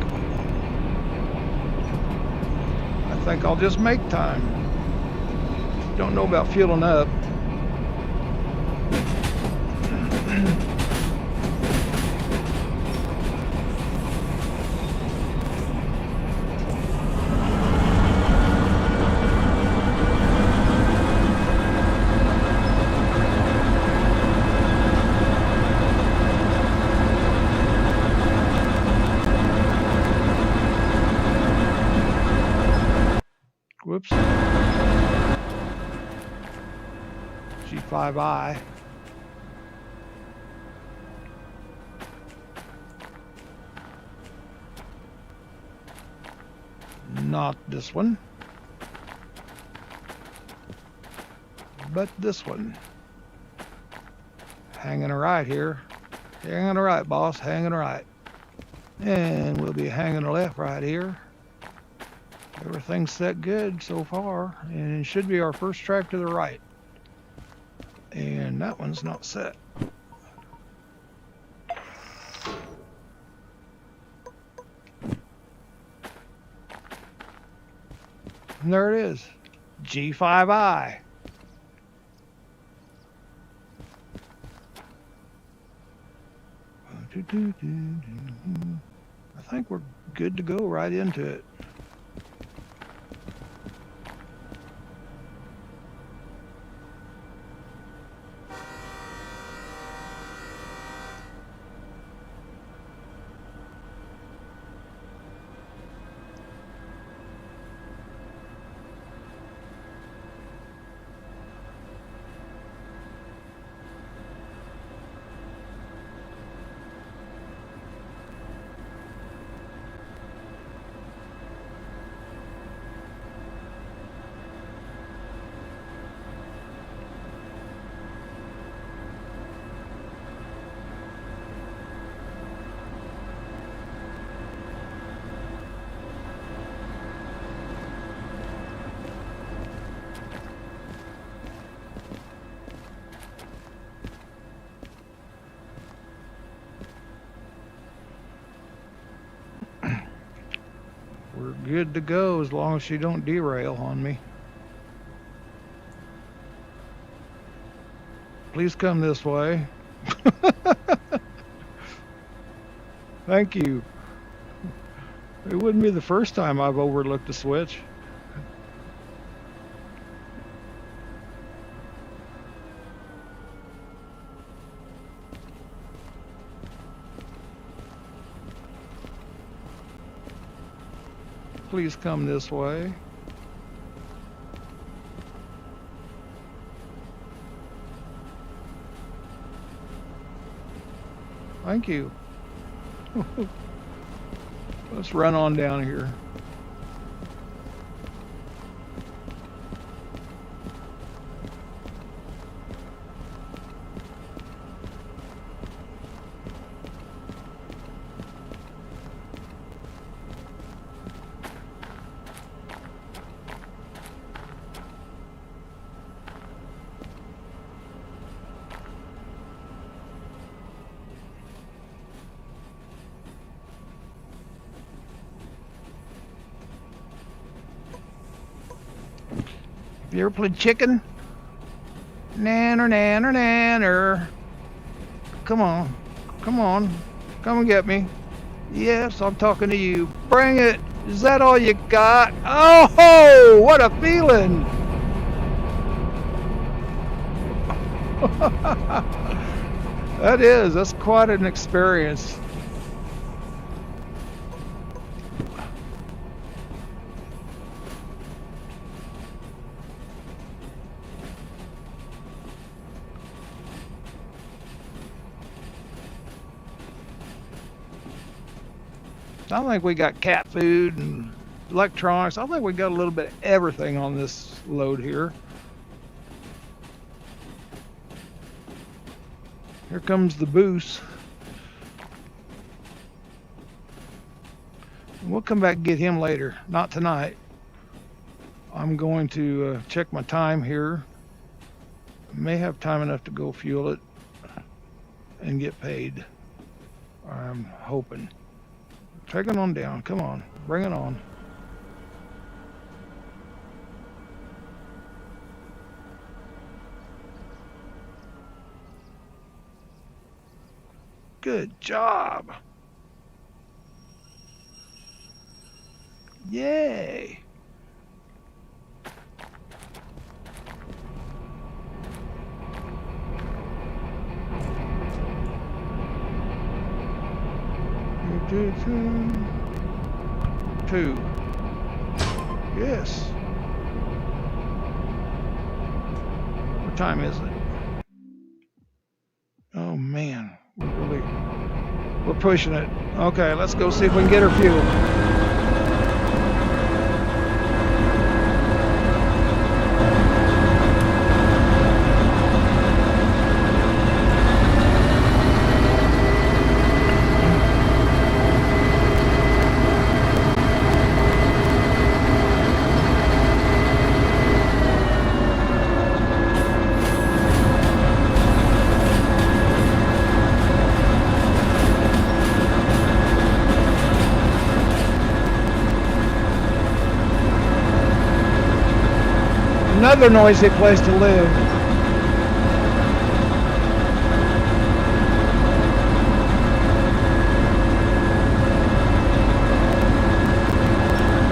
A: I think I'll just make time. Don't know about fueling up. Whoops. G5I. Not this one, but this one. Hanging a right here. Hanging a right, boss. Hanging a right. And we'll be hanging a left right here. Everything's set good so far, and it should be our first track to the right. And that one's not set. And there it is, G5I. I think we're good to go right into it. We're good to go as long as she don't derail on me. Please come this way. Thank you. It wouldn't be the first time I've overlooked a switch. Please come this way. Thank you. Let's run on down here. You ever played chicken? Nanner, nanner, nanner. Come on. Come on. Come and get me. Yes, I'm talking to you. Bring it. Is that all you got? Oh, what a feeling. That's quite an experience. I think we got cat food and electronics. I think we got a little bit of everything on this load here. Here comes the boost. We'll come back and get him later, not tonight. I'm going to check my time here. May have time enough to go fuel it and get paid. I'm hoping. Take it on down. Come on. Bring it on. Good job. Yay. Two. Yes. What time is it? Oh man, we're pushing it. Okay, let's go see if we can get her fuel. Another noisy place to live.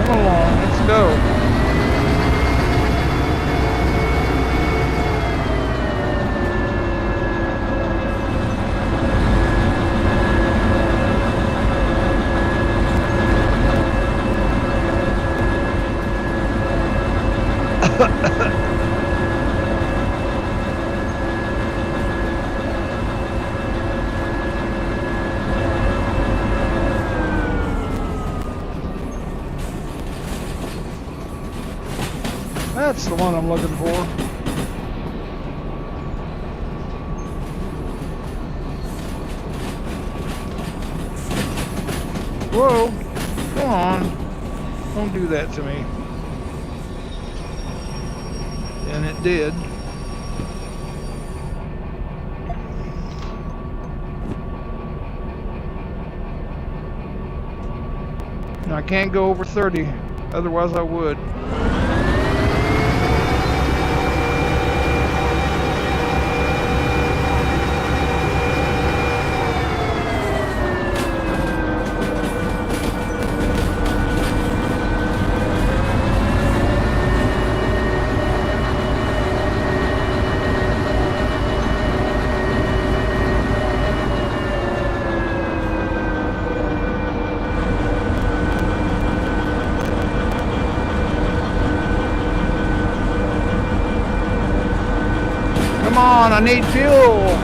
A: Come along, let's go. That's the one I'm looking for. Whoa, come on. Don't do that to me. And it did. Now, I can't go over 30, otherwise I would. Come on, I need fuel.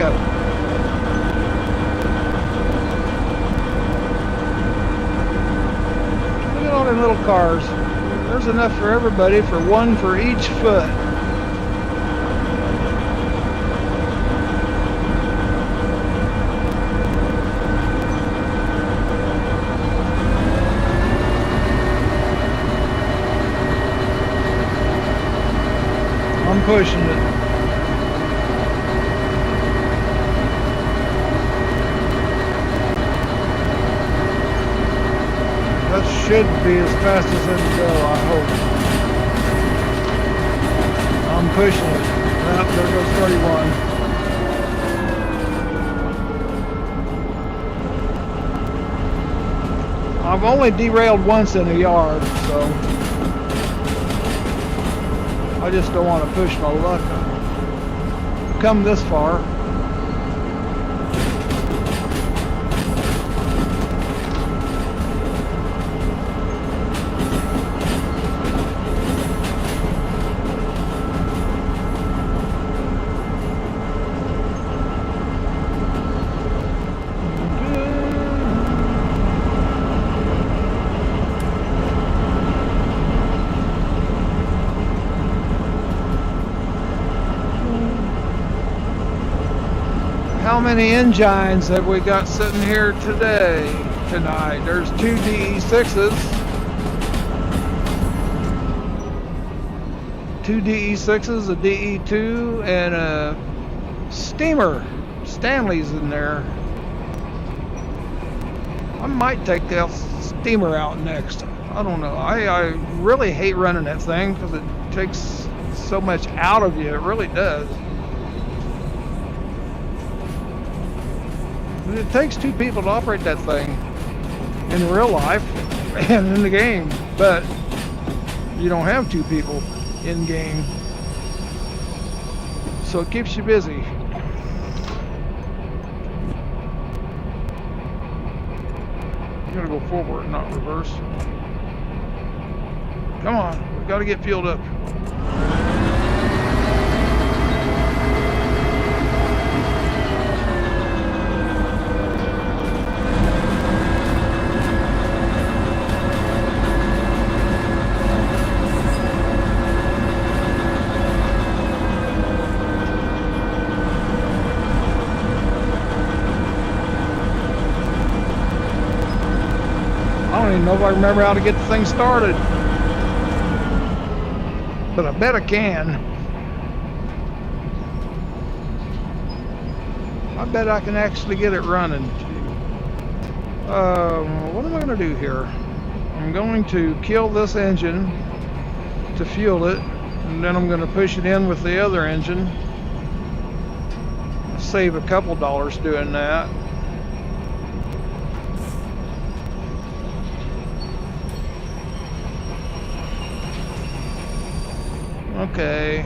A: at them. Look at all them little cars. There's enough for everybody, for one for each foot. I'm pushing it. That should be as fast as it can go, I hope. I'm pushing it. Ah, there goes 31. I've only derailed once in a yard, so I just don't want to push my luck. Come this far. How many engines have we got sitting here tonight? There's two DE6s. Two DE6s, a DE2, and a steamer. Stanley's in there. I might take that steamer out next. I don't know. I really hate running that thing because it takes so much out of you. It really does. It takes two people to operate that thing in real life and in the game, but you don't have two people in game, so it keeps you busy. You gotta go forward, not reverse. Come on, we gotta get fueled up. I don't even know if I remember how to get the thing started, but I bet I can. I bet I can actually get it running. What am I going to do here? I'm going to kill this engine to fuel it, and then I'm going to push it in with the other engine. I'll save a couple dollars doing that. Okay.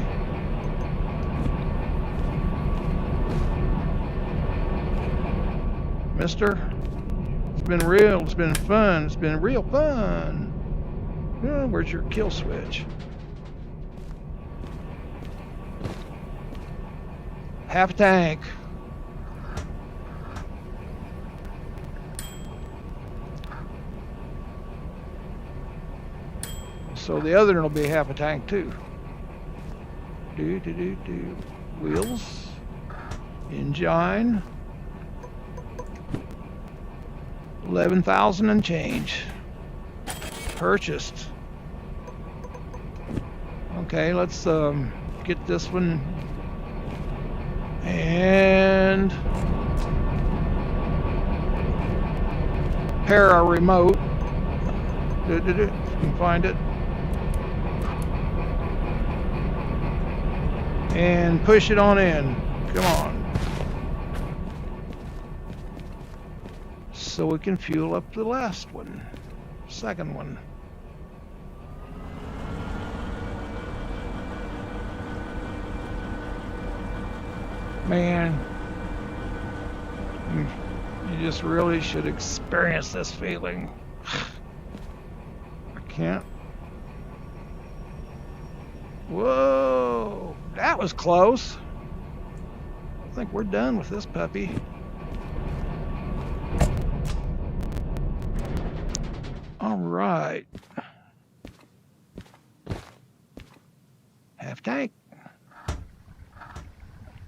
A: Mister, it's been real, it's been fun, it's been real fun. Oh, where's your kill switch? Half a tank. So the other one will be half a tank too. Wheels, engine, 11,000 and change. Purchased. Okay, let's get this one and pair our remote. You can find it. And push it on in. Come on. So we can fuel up the last one. Second one. Man, you just really should experience this feeling. I can't. Whoa, that was close. I think we're done with this puppy. All right. Half tank.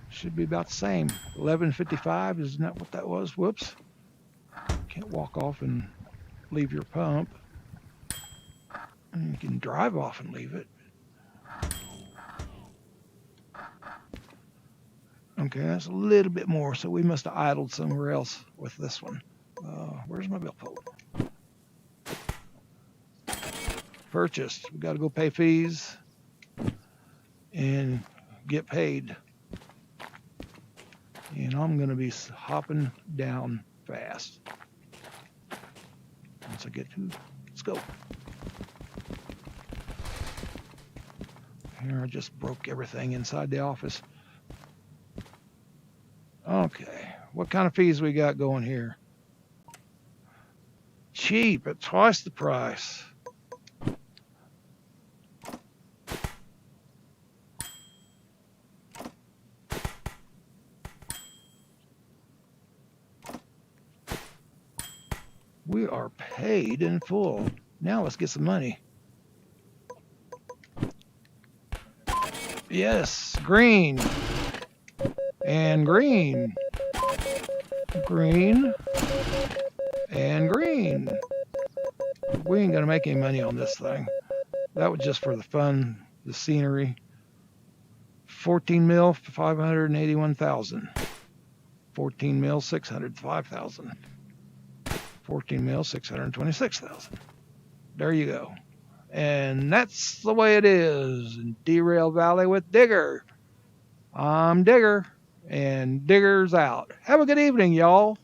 A: Should be about the same. 1155, isn't that what that was? Whoops. Can't walk off and leave your pump. And you can drive off and leave it. Okay, that's a little bit more, so we must have idled somewhere else with this one. Where's my bill quote? Purchased. We got to go pay fees and get paid. And I'm going to be hopping down fast. Once I get to, let's go. Here, I just broke everything inside the office. Okay, what kind of fees we got going here? Cheap, at twice the price. We are paid in full. Now let's get some money. Yes, green. And green. Green. And green. We ain't gonna make any money on this thing. That was just for the fun, the scenery. 14 mil, 581,000. 14 mil, 605,000. 14 mil, 626,000. There you go. And that's the way it is in Derail Valley with Digger. I'm Digger, and Digger's out. Have a good evening, y'all.